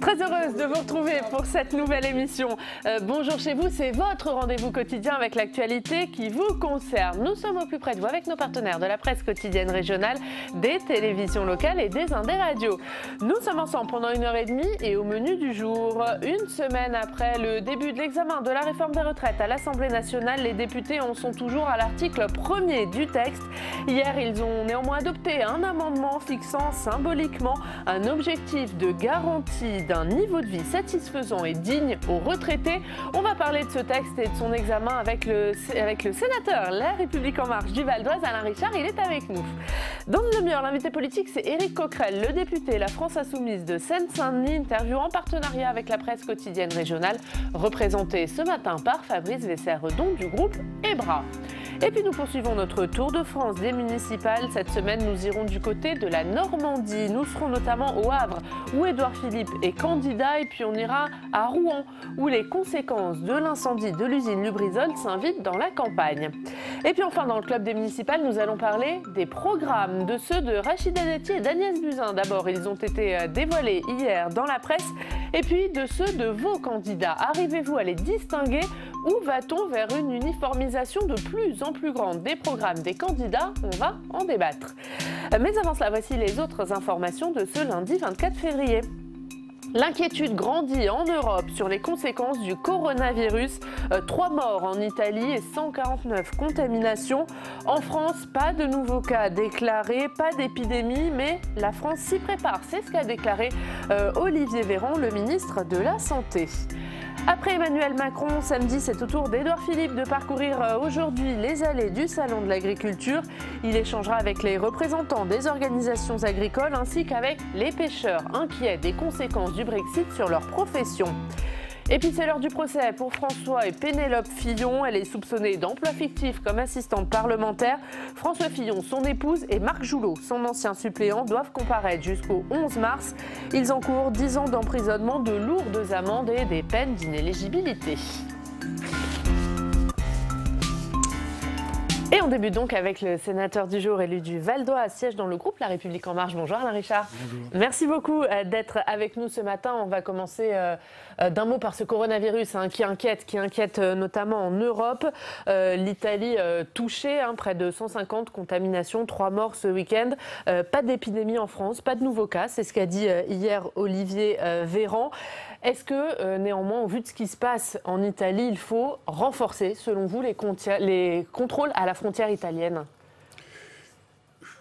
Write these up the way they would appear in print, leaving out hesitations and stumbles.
Très heureuse de vous retrouver pour cette nouvelle émission. Bonjour chez vous, c'est votre rendez-vous quotidien avec l'actualité qui vous concerne. Nous sommes au plus près de vous avec nos partenaires de la presse quotidienne régionale, des télévisions locales et des Indés radios. Nous sommes ensemble pendant 1h30 et au menu du jour, une semaine après le début de l'examen de la réforme des retraites à l'Assemblée nationale, les députés en sont toujours à l'article 1er du texte. Hier, ils ont néanmoins adopté un amendement fixant symboliquement un objectif de garantie d'un niveau de vie satisfaisant et digne aux retraités. On va parler de ce texte et de son examen avec le sénateur La République En Marche du Val d'Oise, Alain Richard. Il est avec nous. Dans une demi-heure, l'invité politique, c'est Éric Coquerel, le député La France Insoumise de Seine-Saint-Denis, interview en partenariat avec la presse quotidienne régionale, représenté ce matin par Fabrice Vesser-Redon du groupe EBRA. Et puis nous poursuivons notre tour de France des municipales. Cette semaine, nous irons du côté de la Normandie. Nous serons notamment au Havre, où Édouard Philippe est candidat. Et puis on ira à Rouen, où les conséquences de l'incendie de l'usine Lubrizol s'invitent dans la campagne. Et puis enfin, dans le club des municipales, nous allons parler des programmes, de ceux de Rachida Dati et d'Agnès Buzyn. D'abord, ils ont été dévoilés hier dans la presse. Et puis de ceux de vos candidats. Arrivez-vous à les distinguer ou va-t-on vers une uniformisation de plus en plus grande des programmes des candidats? On va en débattre. Mais avant cela, voici les autres informations de ce lundi 24 février. L'inquiétude grandit en Europe sur les conséquences du coronavirus. 3 morts en Italie et 149 contaminations. En France, pas de nouveaux cas déclarés, pas d'épidémie, mais la France s'y prépare. C'est ce qu'a déclaré Olivier Véran, le ministre de la Santé. Après Emmanuel Macron, samedi, c'est au tour d'Édouard Philippe de parcourir aujourd'hui les allées du Salon de l'Agriculture. Il échangera avec les représentants des organisations agricoles ainsi qu'avec les pêcheurs inquiets des conséquences du Brexit sur leur profession. Et puis c'est l'heure du procès pour François et Pénélope Fillon. Elle est soupçonnée d'emploi fictif comme assistante parlementaire. François Fillon, son épouse, et Marc Joulot, son ancien suppléant, doivent comparaître jusqu'au 11 mars. Ils encourent 10 ans d'emprisonnement, de lourdes amendes et des peines d'inéligibilité. Et on débute donc avec le sénateur du jour élu du Val d'Oise, siège dans le groupe La République En Marche. Bonjour Alain Richard. Bonjour. Merci beaucoup d'être avec nous ce matin. On va commencer d'un mot par ce coronavirus qui inquiète notamment en Europe. L'Italie touchée, près de 150 contaminations, 3 morts ce week-end. Pas d'épidémie en France, pas de nouveaux cas, c'est ce qu'a dit hier Olivier Véran. Est-ce que néanmoins, au vu de ce qui se passe en Italie, il faut renforcer, selon vous, les contrôles à la frontière italienne?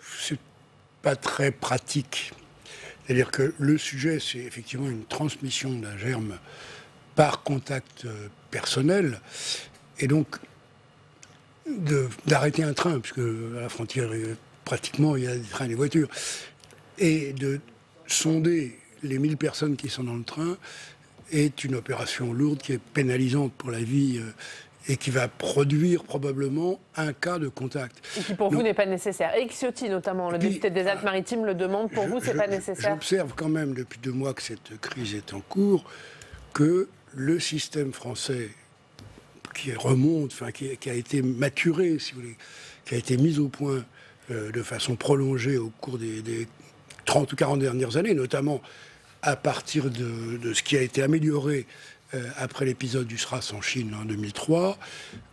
C'est pas très pratique. C'est-à-dire que le sujet, c'est effectivement une transmission d'un germe par contact personnel. Et donc, d'arrêter un train, puisque à la frontière, pratiquement, il y a des trains et des voitures, et de sonder les 1000 personnes qui sont dans le train est une opération lourde qui est pénalisante pour la vie et qui va produire probablement un cas de contact. Et qui pour vous n'est pas nécessaire. Éric Ciotti notamment, le député des Alpes-Maritimes, le demande. Pour vous, c'est pas nécessaire. J'observe quand même depuis 2 mois que cette crise est en cours, que le système français qui remonte, qui a été maturé, si vous voulez, qui a été mis au point de façon prolongée au cours des 30 ou 40 dernières années, notamment à partir de ce qui a été amélioré après l'épisode du SRAS en Chine en 2003,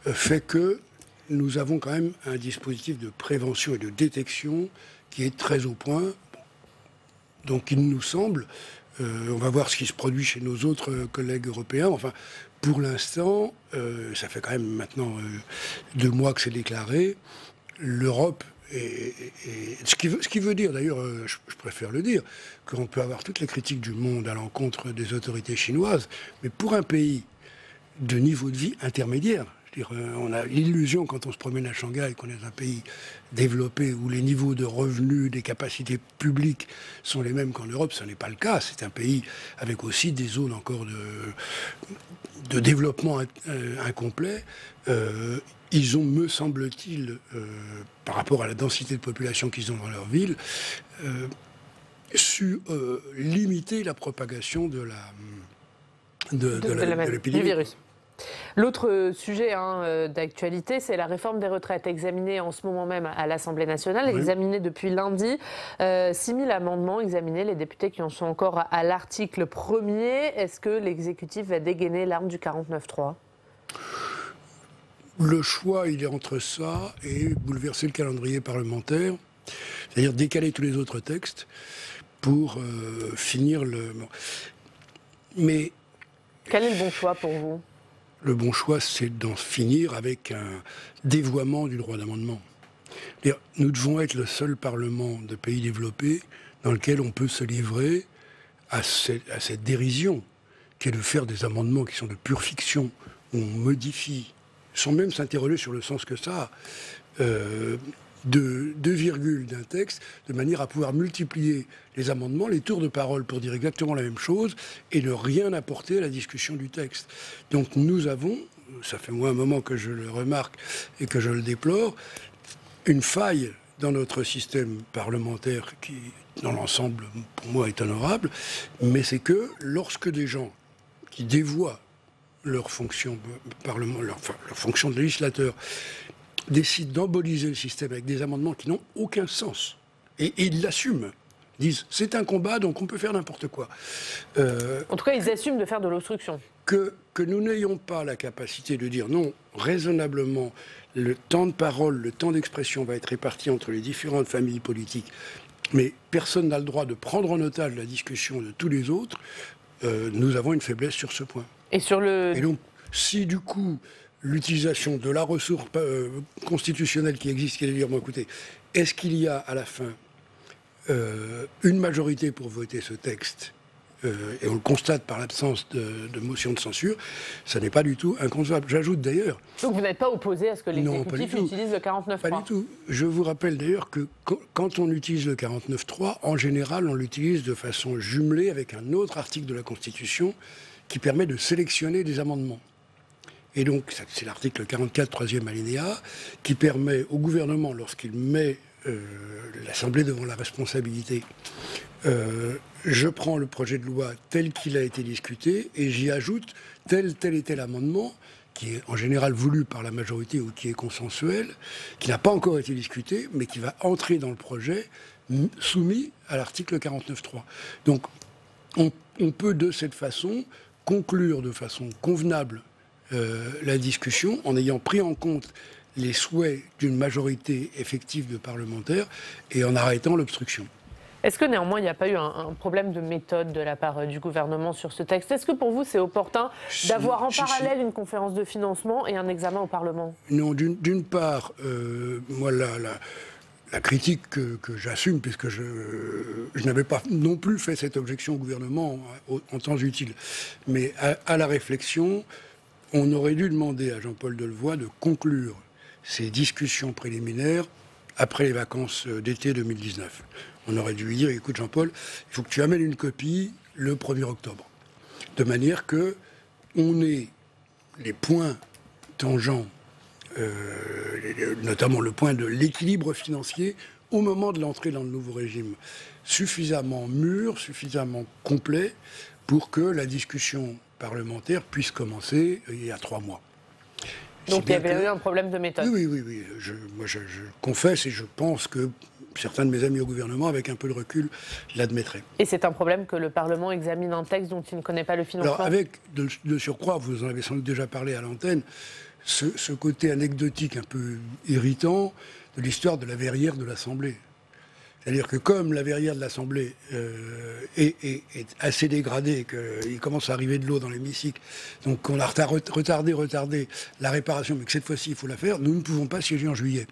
fait que nous avons quand même un dispositif de prévention et de détection qui est très au point. Donc il nous semble, on va voir ce qui se produit chez nos autres collègues européens, enfin pour l'instant, ça fait quand même maintenant 2 mois que c'est déclaré, l'Europe et ce qui veut dire, d'ailleurs, je préfère le dire, qu'on peut avoir toutes les critiques du monde à l'encontre des autorités chinoises, mais pour un pays de niveau de vie intermédiaire, on a l'illusion quand on se promène à Shanghai qu'on est un pays développé où les niveaux de revenus, des capacités publiques sont les mêmes qu'en Europe. Ce n'est pas le cas. C'est un pays avec aussi des zones encore de développement incomplet. Ils ont, me semble-t-il, par rapport à la densité de population qu'ils ont dans leur ville, su limiter la propagation de l'épidémie. Du virus. L'autre sujet d'actualité, c'est la réforme des retraites, examinée en ce moment même à l'Assemblée nationale, oui. Examinée depuis lundi. 6000 amendements examinés, les députés qui en sont encore à l'article 1er. Est-ce que l'exécutif va dégainer l'arme du 49.3 ? Le choix, il est entre ça et bouleverser le calendrier parlementaire, c'est-à-dire décaler tous les autres textes pour finir le... Mais... Quel est le bon choix pour vous ? Le bon choix, c'est d'en finir avec un dévoiement du droit d'amendement. Nous devons être le seul Parlement de pays développés dans lequel on peut se livrer à cette dérision, qui est de faire des amendements qui sont de pure fiction, où on modifie, sans même s'interroger sur le sens que ça a, de deux virgules d'un texte, de manière à pouvoir multiplier les amendements, les tours de parole pour dire exactement la même chose et ne rien apporter à la discussion du texte. Donc nous avons, ça fait moins un moment que je le remarque et que je le déplore, une faille dans notre système parlementaire qui, dans l'ensemble, pour moi, est honorable, mais c'est que lorsque des gens qui dévoient leur fonction leur fonction de législateur décident d'emboliser le système avec des amendements qui n'ont aucun sens. Et ils l'assument. Ils disent, c'est un combat, donc on peut faire n'importe quoi. En tout cas, ils assument de faire de l'obstruction. Que nous n'ayons pas la capacité de dire, non, raisonnablement, le temps de parole, le temps d'expression va être réparti entre les différentes familles politiques, mais personne n'a le droit de prendre en otage la discussion de tous les autres, nous avons une faiblesse sur ce point. Et donc, si du coup... l'utilisation de la ressource constitutionnelle qui existe, qui est de dire, bon, écoutez, est-ce qu'il y a à la fin une majorité pour voter ce texte et on le constate par l'absence de motion de censure, ça n'est pas du tout inconcevable. J'ajoute d'ailleurs... Donc vous n'êtes pas opposé à ce que l'exécutif utilise le 49.3 ? Pas du tout. Je vous rappelle d'ailleurs que quand on utilise le 49.3, en général, on l'utilise de façon jumelée avec un autre article de la Constitution qui permet de sélectionner des amendements. Et donc, c'est l'article 44, troisième alinéa, qui permet au gouvernement, lorsqu'il met l'Assemblée devant la responsabilité, je prends le projet de loi tel qu'il a été discuté et j'y ajoute tel et tel amendement, qui est en général voulu par la majorité ou qui est consensuel, qui n'a pas encore été discuté, mais qui va entrer dans le projet soumis à l'article 49.3. Donc, on peut de cette façon conclure de façon convenable la discussion en ayant pris en compte les souhaits d'une majorité effective de parlementaires et en arrêtant l'obstruction. Est-ce que néanmoins il n'y a pas eu un problème de méthode de la part du gouvernement sur ce texte ? Est-ce que pour vous c'est opportun d'avoir en parallèle une conférence de financement et un examen au Parlement ? Non, d'une part, moi la critique que j'assume, puisque je n'avais pas non plus fait cette objection au gouvernement en temps utile, mais à la réflexion, on aurait dû demander à Jean-Paul Delevoye de conclure ces discussions préliminaires après les vacances d'été 2019. On aurait dû lui dire, écoute Jean-Paul, il faut que tu amènes une copie le 1er octobre. De manière que on ait les points tangents, notamment le point de l'équilibre financier, au moment de l'entrée dans le nouveau régime, suffisamment mûr, suffisamment complet, pour que la discussion parlementaire puisse commencer il y a 3 mois. Donc il y avait eu un problème de méthode. Oui. Moi, je confesse et je pense que certains de mes amis au gouvernement, avec un peu de recul, l'admettraient. Et c'est un problème que le Parlement examine un texte dont il ne connaît pas le financement ? Alors, avec de surcroît, vous en avez sans doute déjà parlé à l'antenne, ce côté anecdotique un peu irritant de l'histoire de la verrière de l'Assemblée. C'est-à-dire que comme la verrière de l'Assemblée est assez dégradée, qu'il commence à arriver de l'eau dans l'hémicycle, donc on a retardé la réparation, mais que cette fois-ci il faut la faire, nous ne pouvons pas siéger en juillet.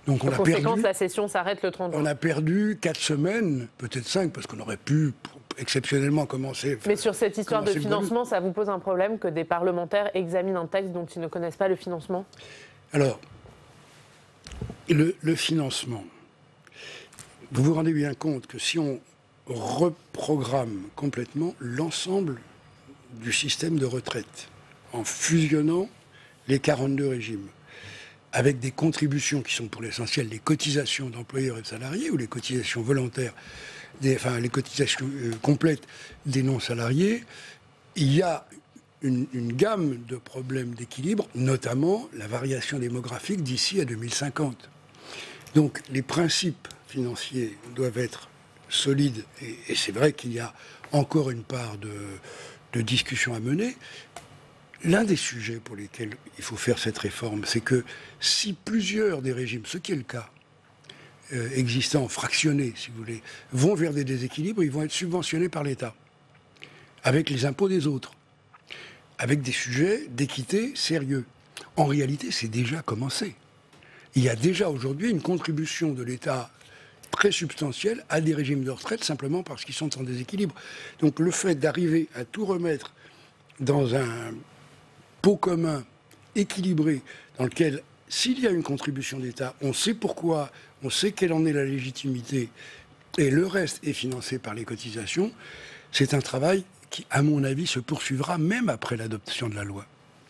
Donc on a perdu, la session s'arrête le 30 juin. On a perdu 4 semaines, peut-être 5, parce qu'on aurait pu exceptionnellement commencer... Mais sur cette histoire de financement, ça vous pose un problème que des parlementaires examinent un texte dont ils ne connaissent pas le financement ? Alors, le financement... Vous vous rendez bien compte que si on reprogramme complètement l'ensemble du système de retraite, en fusionnant les 42 régimes, avec des contributions qui sont pour l'essentiel les cotisations d'employeurs et de salariés, ou les cotisations volontaires, les cotisations complètes des non-salariés, il y a une gamme de problèmes d'équilibre, notamment la variation démographique d'ici à 2050. Donc les principes financiers doivent être solides, et c'est vrai qu'il y a encore une part de discussion à mener. L'un des sujets pour lesquels il faut faire cette réforme, c'est que si plusieurs des régimes, ce qui est le cas, existants, fractionnés, si vous voulez, vont vers des déséquilibres, ils vont être subventionnés par l'État, avec les impôts des autres, avec des sujets d'équité sérieux. En réalité, c'est déjà commencé. Il y a déjà aujourd'hui une contribution de l'État très substantielle à des régimes de retraite, simplement parce qu'ils sont en déséquilibre. Donc le fait d'arriver à tout remettre dans un pot commun, équilibré, dans lequel, s'il y a une contribution d'État, on sait pourquoi, on sait quelle en est la légitimité, et le reste est financé par les cotisations, c'est un travail qui, à mon avis, se poursuivra même après l'adoption de la loi.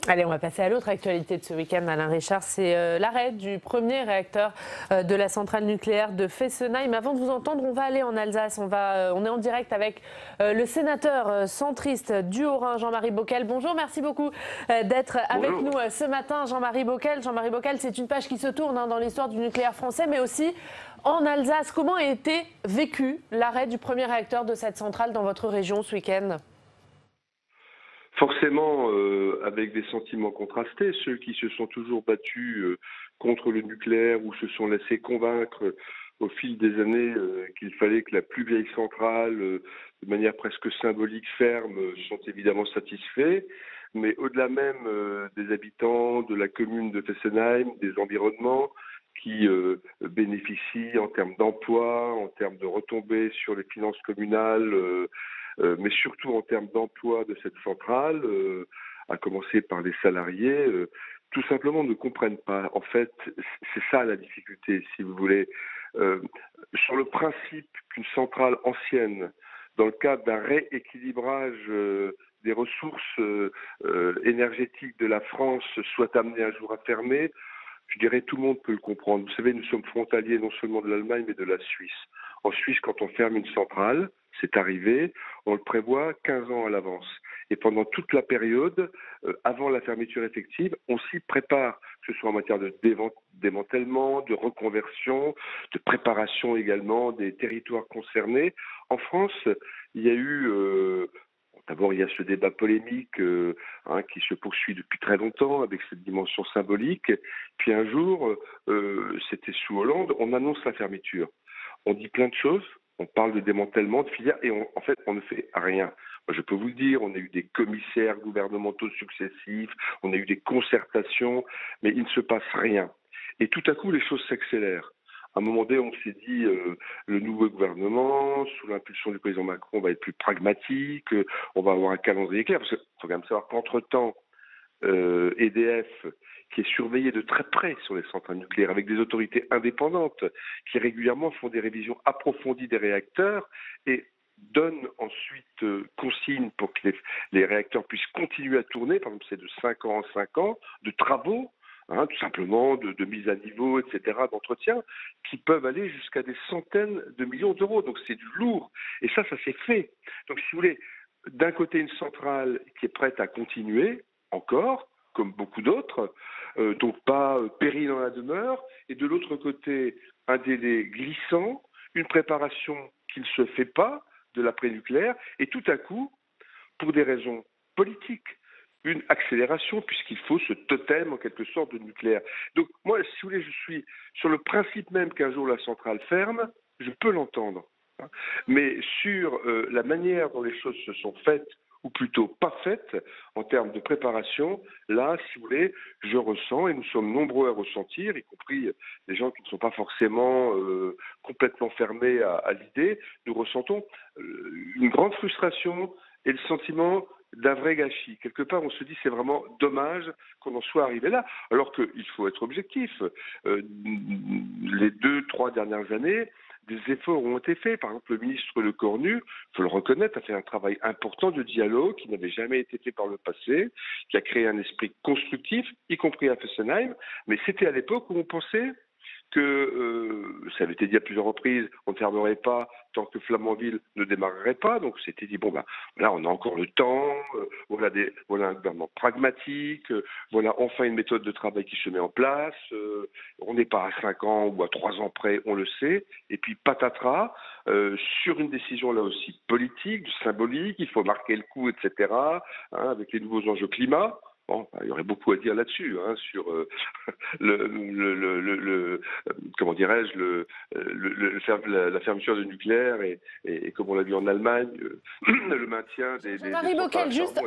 Allez, on va passer à l'autre actualité de ce week-end, Alain Richard, c'est l'arrêt du premier réacteur de la centrale nucléaire de Fessenheim. Avant de vous entendre, on va aller en Alsace. On est en direct avec le sénateur centriste du Haut-Rhin, Jean-Marie Bockel. Bonjour, merci beaucoup d'être avec nous ce matin, Jean-Marie Bockel. Jean-Marie Bockel, c'est une page qui se tourne dans l'histoire du nucléaire français, mais aussi en Alsace. Comment a été vécu l'arrêt du premier réacteur de cette centrale dans votre région ce week-end ? Forcément, avec des sentiments contrastés, ceux qui se sont toujours battus contre le nucléaire ou se sont laissés convaincre au fil des années qu'il fallait que la plus vieille centrale, de manière presque symbolique, ferme, sont évidemment satisfaits. Mais au-delà même des habitants de la commune de Fessenheim, des environnements qui bénéficient en termes d'emploi, en termes de retombées sur les finances communales, mais surtout en termes d'emploi de cette centrale, à commencer par les salariés, tout simplement ne comprennent pas. En fait, c'est ça la difficulté, si vous voulez. Sur le principe qu'une centrale ancienne, dans le cadre d'un rééquilibrage des ressources énergétiques de la France, soit amenée un jour à fermer, je dirais tout le monde peut le comprendre. Vous savez, nous sommes frontaliers non seulement de l'Allemagne, mais de la Suisse. En Suisse, quand on ferme une centrale, c'est arrivé, on le prévoit 15 ans à l'avance. Et pendant toute la période, avant la fermeture effective, on s'y prépare, que ce soit en matière de démantèlement, de reconversion, de préparation également des territoires concernés. En France, il y a eu... D'abord, il y a ce débat polémique qui se poursuit depuis très longtemps avec cette dimension symbolique. Puis un jour, c'était sous Hollande, on annonce la fermeture. On dit plein de choses, on parle de démantèlement de filières et en fait, on ne fait rien. Moi, je peux vous le dire, on a eu des commissaires gouvernementaux successifs, on a eu des concertations, mais il ne se passe rien. Et tout à coup, les choses s'accélèrent. À un moment donné, on s'est dit, le nouveau gouvernement, sous l'impulsion du président Macron, va être plus pragmatique, on va avoir un calendrier clair, parce qu'il faut quand même savoir qu'entre-temps, EDF, qui est surveillé de très près sur les centrales nucléaires, avec des autorités indépendantes, qui régulièrement font des révisions approfondies des réacteurs, et donnent ensuite consigne pour que les réacteurs puissent continuer à tourner, par exemple c'est de 5 ans en 5 ans, de travaux, tout simplement de mise à niveau, etc., d'entretien, qui peuvent aller jusqu'à des centaines de millions d'euros. Donc c'est du lourd. Et ça s'est fait. Donc si vous voulez, d'un côté une centrale qui est prête à continuer, encore, comme beaucoup d'autres, donc pas péril dans la demeure, et de l'autre côté, un délai glissant, une préparation qui ne se fait pas de l'après-nucléaire, et tout à coup, pour des raisons politiques, une accélération, puisqu'il faut ce totem, en quelque sorte, de nucléaire. Donc, moi, si vous voulez, je suis sur le principe même qu'un jour la centrale ferme, je peux l'entendre. Mais sur la manière dont les choses se sont faites, ou plutôt pas faites, en termes de préparation, là, si vous voulez, je ressens, et nous sommes nombreux à ressentir, y compris des gens qui ne sont pas forcément complètement fermés à l'idée, nous ressentons une grande frustration et le sentiment d'un vrai gâchis. Quelque part, on se dit c'est vraiment dommage qu'on en soit arrivé là, alors qu'il faut être objectif. Les 2-3 dernières années, des efforts ont été faits. Par exemple, le ministre Lecornu, il faut le reconnaître, a fait un travail important de dialogue qui n'avait jamais été fait par le passé, qui a créé un esprit constructif, y compris à Fessenheim, mais c'était à l'époque où on pensait que ça avait été dit à plusieurs reprises, on ne fermerait pas tant que Flamanville ne démarrerait pas. Donc c'était dit, bon ben là on a encore le temps, voilà un gouvernement pragmatique, voilà enfin une méthode de travail qui se met en place, on n'est pas à 5 ans ou à 3 ans près, on le sait, et puis patatras, sur une décision là aussi politique, symbolique, il faut marquer le coup, etc., hein, avec les nouveaux enjeux climat. Bon, il y aurait beaucoup à dire là-dessus, hein, sur comment dirais-je, la fermeture du nucléaire et comme on l'a vu en Allemagne, le maintien des Jean-Marie Bockel, juste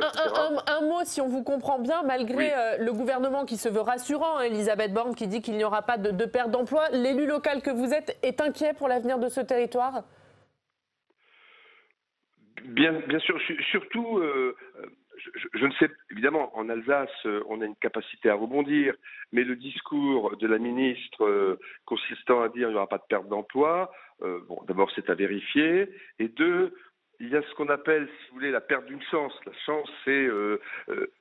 un mot, si on vous comprend bien, malgré le gouvernement qui se veut rassurant, hein, Elisabeth Borne qui dit qu'il n'y aura pas de perte d'emploi, l'élu local que vous êtes est inquiet pour l'avenir de ce territoire ? Bien sûr, surtout... Je ne sais, évidemment, en Alsace, on a une capacité à rebondir, mais le discours de la ministre consistant à dire qu'il n'y aura pas de perte d'emploi, bon, d'abord, c'est à vérifier, et deux, il y a ce qu'on appelle, si vous voulez, la perte d'une chance. La chance, c'est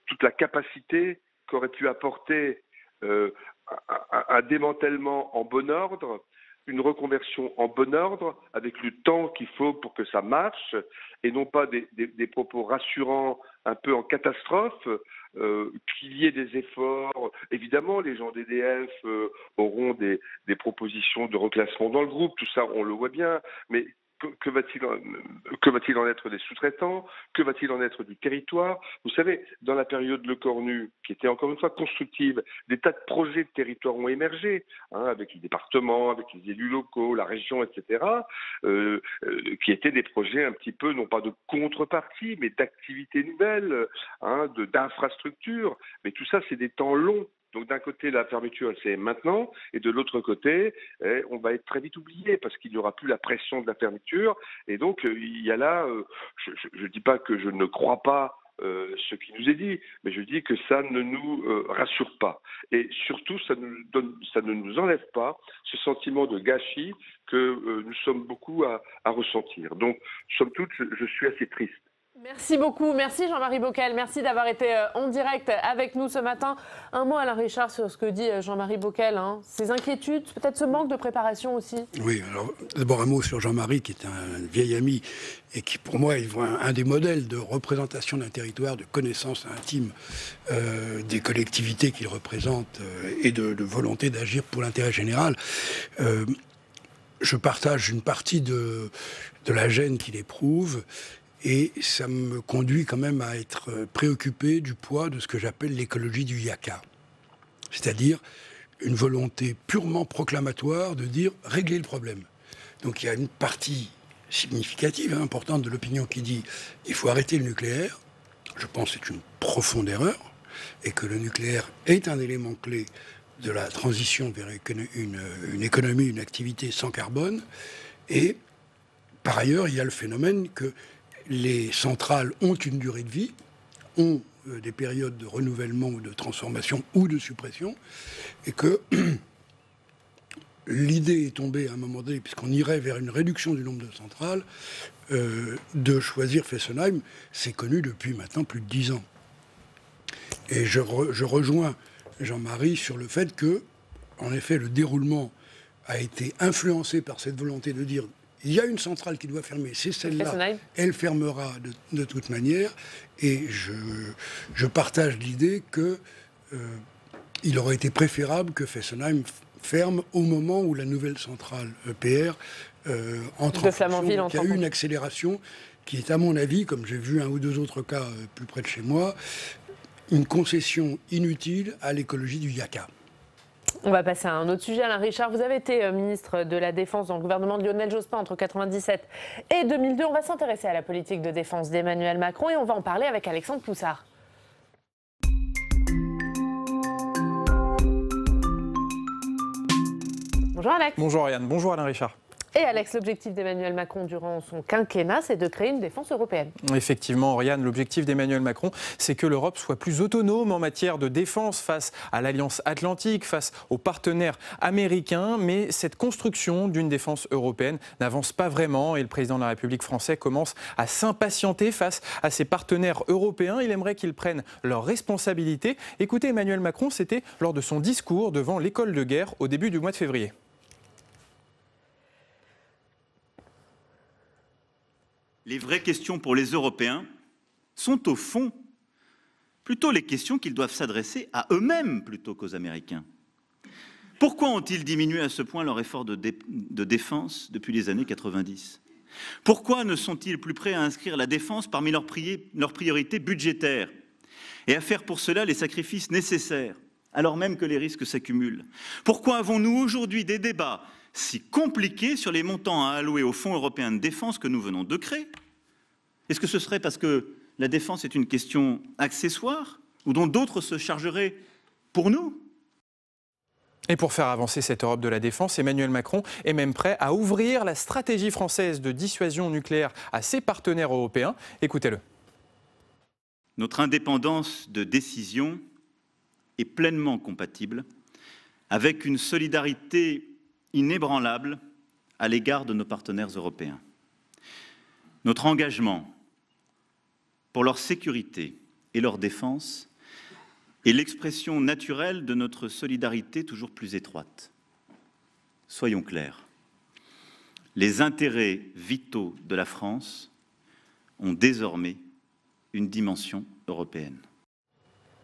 toute la capacité qu'aurait pu apporter un démantèlement en bon ordre, une reconversion en bon ordre, avec le temps qu'il faut pour que ça marche, et non pas des propos rassurants, un peu en catastrophe, qu'il y ait des efforts. Évidemment, les gens d'EDF auront des propositions de reclassement dans le groupe, tout ça, on le voit bien, mais que va-t-il en être des sous-traitants? Que va-t-il en être du territoire? Vous savez, dans la période Lecornu, qui était encore une fois constructive, des tas de projets de territoire ont émergé, hein, avec les départements, avec les élus locaux, la région, etc., qui étaient des projets un petit peu, non pas de contrepartie, mais d'activités nouvelles, hein, d'infrastructures. Mais tout ça, c'est des temps longs. Donc d'un côté, la fermeture, c'est maintenant, et de l'autre côté, on va être très vite oublié parce qu'il n'y aura plus la pression de la fermeture. Et donc, il y a là, je ne dis pas que je ne crois pas ce qui nous est dit, mais je dis que ça ne nous rassure pas. Et surtout, ça ne nous enlève pas ce sentiment de gâchis que nous sommes beaucoup à ressentir. Donc, somme toute, je suis assez triste. Merci beaucoup, merci Jean-Marie Bockel, merci d'avoir été en direct avec nous ce matin. Un mot Alain Richard sur ce que dit Jean-Marie Bockel, hein. Ses inquiétudes, peut-être ce manque de préparation aussi. Oui, alors d'abord un mot sur Jean-Marie qui est un vieil ami et qui pour moi est un des modèles de représentation d'un territoire, de connaissance intime des collectivités qu'il représente et de volonté d'agir pour l'intérêt général. Je partage une partie de la gêne qu'il éprouve. Et ça me conduit quand même à être préoccupé du poids de ce que j'appelle l'écologie du yaka. C'est-à-dire une volonté purement proclamatoire de dire « régler le problème ». Donc il y a une partie significative, importante de l'opinion qui dit « il faut arrêter le nucléaire ». Je pense que c'est une profonde erreur et que le nucléaire est un élément clé de la transition vers une économie, une activité sans carbone. Et par ailleurs, il y a le phénomène que les centrales ont une durée de vie, ont des périodes de renouvellement ou de transformation ou de suppression, et que l'idée est tombée à un moment donné, puisqu'on irait vers une réduction du nombre de centrales, de choisir Fessenheim. C'est connu depuis maintenant plus de 10 ans. Et je rejoins Jean-Marie sur le fait que, en effet, le déroulement a été influencé par cette volonté de dire il y a une centrale qui doit fermer, c'est celle-là, elle fermera de toute manière. Et je partage l'idée qu'il aurait été préférable que Fessenheim ferme au moment où la nouvelle centrale EPR entre en fonction. Il y a eu une accélération qui est, à mon avis, comme j'ai vu un ou deux autres cas plus près de chez moi, une concession inutile à l'écologie du yaka. On va passer à un autre sujet. Alain Richard, vous avez été ministre de la Défense dans le gouvernement de Lionel Jospin entre 1997 et 2002. On va s'intéresser à la politique de défense d'Emmanuel Macron et on va en parler avec Alexandre Poussard. Bonjour Alex. Bonjour Ariane, bonjour Alain Richard. Et Alex, l'objectif d'Emmanuel Macron durant son quinquennat, c'est de créer une défense européenne. Effectivement, Oriane, l'objectif d'Emmanuel Macron, c'est que l'Europe soit plus autonome en matière de défense face à l'Alliance Atlantique, face aux partenaires américains. Mais cette construction d'une défense européenne n'avance pas vraiment et le président de la République français commence à s'impatienter face à ses partenaires européens. Il aimerait qu'ils prennent leurs responsabilités. Écoutez, Emmanuel Macron, c'était lors de son discours devant l'école de guerre au début du mois de février. les vraies questions pour les Européens sont au fond plutôt les questions qu'ils doivent s'adresser à eux-mêmes plutôt qu'aux Américains. Pourquoi ont-ils diminué à ce point leur effort de défense depuis les années 90 ? Pourquoi ne sont-ils plus prêts à inscrire la défense parmi leurs priorités budgétaires et à faire pour cela les sacrifices nécessaires, alors même que les risques s'accumulent? Pourquoi avons-nous aujourd'hui des débats si compliqués sur les montants à allouer au Fonds européen de défense que nous venons de créer? Est-ce que ce serait parce que la défense est une question accessoire ou dont d'autres se chargeraient pour nous? Et pour faire avancer cette Europe de la défense, Emmanuel Macron est même prêt à ouvrir la stratégie française de dissuasion nucléaire à ses partenaires européens. Écoutez-le. Notre indépendance de décision est pleinement compatible avec une solidarité inébranlable à l'égard de nos partenaires européens. Notre engagement pour leur sécurité et leur défense est l'expression naturelle de notre solidarité toujours plus étroite. Soyons clairs, les intérêts vitaux de la France ont désormais une dimension européenne.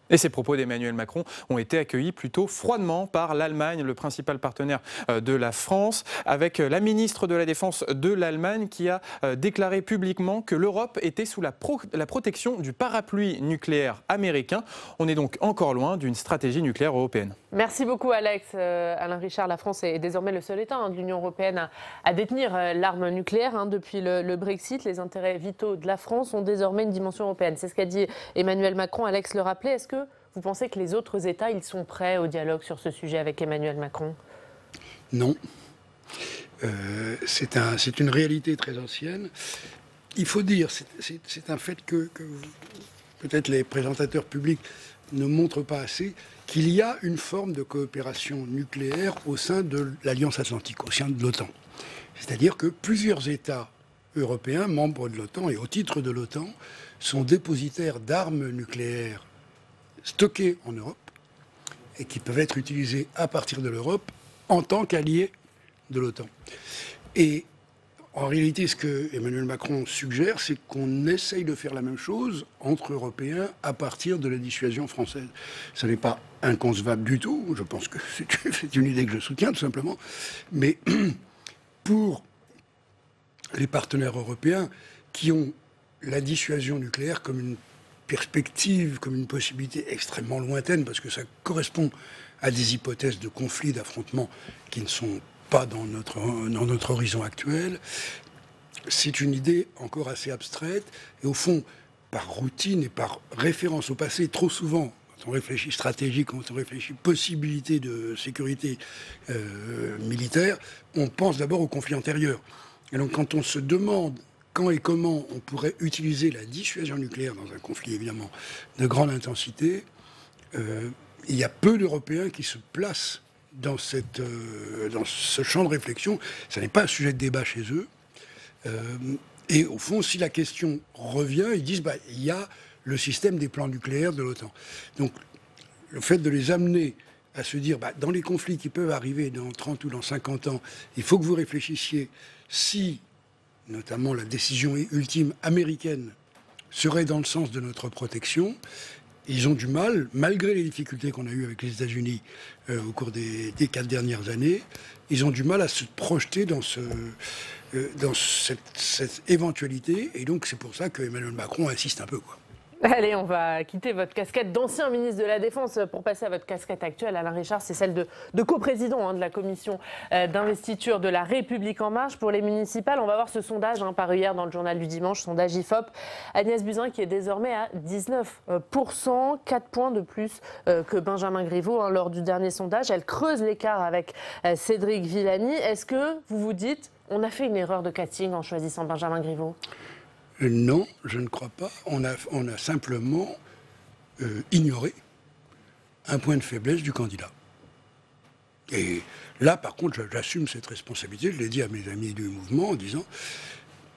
Et ces propos d'Emmanuel Macron ont été accueillis plutôt froidement par l'Allemagne, le principal partenaire de la France, avec la ministre de la Défense de l'Allemagne qui a déclaré publiquement que l'Europe était sous la protection du parapluie nucléaire américain. On est donc encore loin d'une stratégie nucléaire européenne. Merci beaucoup Alex. Alain Richard, la France est désormais le seul État de l'Union européenne à détenir l'arme nucléaire. Depuis le Brexit, les intérêts vitaux de la France ont désormais une dimension européenne. C'est ce qu'a dit Emmanuel Macron. Alex le rappelait. Est-ce que vous pensez que les autres États ils sont prêts au dialogue sur ce sujet avec Emmanuel Macron? Non. C'est une réalité très ancienne. Il faut dire, c'est un fait que peut-être les présentateurs publics ne montrent pas assez, qu'il y a une forme de coopération nucléaire au sein de l'Alliance Atlantique, au sein de l'OTAN. C'est-à-dire que plusieurs États européens, membres de l'OTAN et au titre de l'OTAN, sont dépositaires d'armes nucléaires stockées en Europe et qui peuvent être utilisées à partir de l'Europe en tant qu'alliés de l'OTAN. Et en réalité, ce que Emmanuel Macron suggère, c'est qu'on essaye de faire la même chose entre Européens à partir de la dissuasion française. Ce n'est pas inconcevable du tout, je pense que c'est une idée que je soutiens tout simplement, mais pour les partenaires européens qui ont la dissuasion nucléaire comme une perspective, comme une possibilité extrêmement lointaine, parce que ça correspond à des hypothèses de conflits, d'affrontements qui ne sont pas dans notre horizon actuel. C'est une idée encore assez abstraite. Et au fond, par routine et par référence au passé, trop souvent, quand on réfléchit stratégie, quand on réfléchit possibilité de sécurité militaire, on pense d'abord au conflit antérieur. Et donc quand on se demande quand et comment on pourrait utiliser la dissuasion nucléaire dans un conflit évidemment de grande intensité, il y a peu d'Européens qui se placent dans ce champ de réflexion. Ça n'est pas un sujet de débat chez eux. Et au fond, si la question revient, ils disent il y a le système des plans nucléaires de l'OTAN. Donc le fait de les amener à se dire dans les conflits qui peuvent arriver dans 30 ou dans 50 ans, il faut que vous réfléchissiez si, notamment la décision ultime américaine, serait dans le sens de notre protection. Ils ont du mal, malgré les difficultés qu'on a eues avec les États-Unis au cours des 4 dernières années, ils ont du mal à se projeter dans cette éventualité. Et donc c'est pour ça que Emmanuel Macron insiste un peu, quoi. Allez, on va quitter votre casquette d'ancien ministre de la Défense pour passer à votre casquette actuelle. Alain Richard, c'est celle de coprésident de la commission d'investiture de La République En Marche pour les municipales. On va voir ce sondage paru hier dans le journal du dimanche, sondage IFOP. Agnès Buzyn qui est désormais à 19%, 4 points de plus que Benjamin Griveaux lors du dernier sondage. Elle creuse l'écart avec Cédric Villani. Est-ce que vous vous dites, on a fait une erreur de casting en choisissant Benjamin Griveaux ? Non, je ne crois pas. On a simplement ignoré un point de faiblesse du candidat. Et là, par contre, j'assume cette responsabilité. Je l'ai dit à mes amis du mouvement en disant,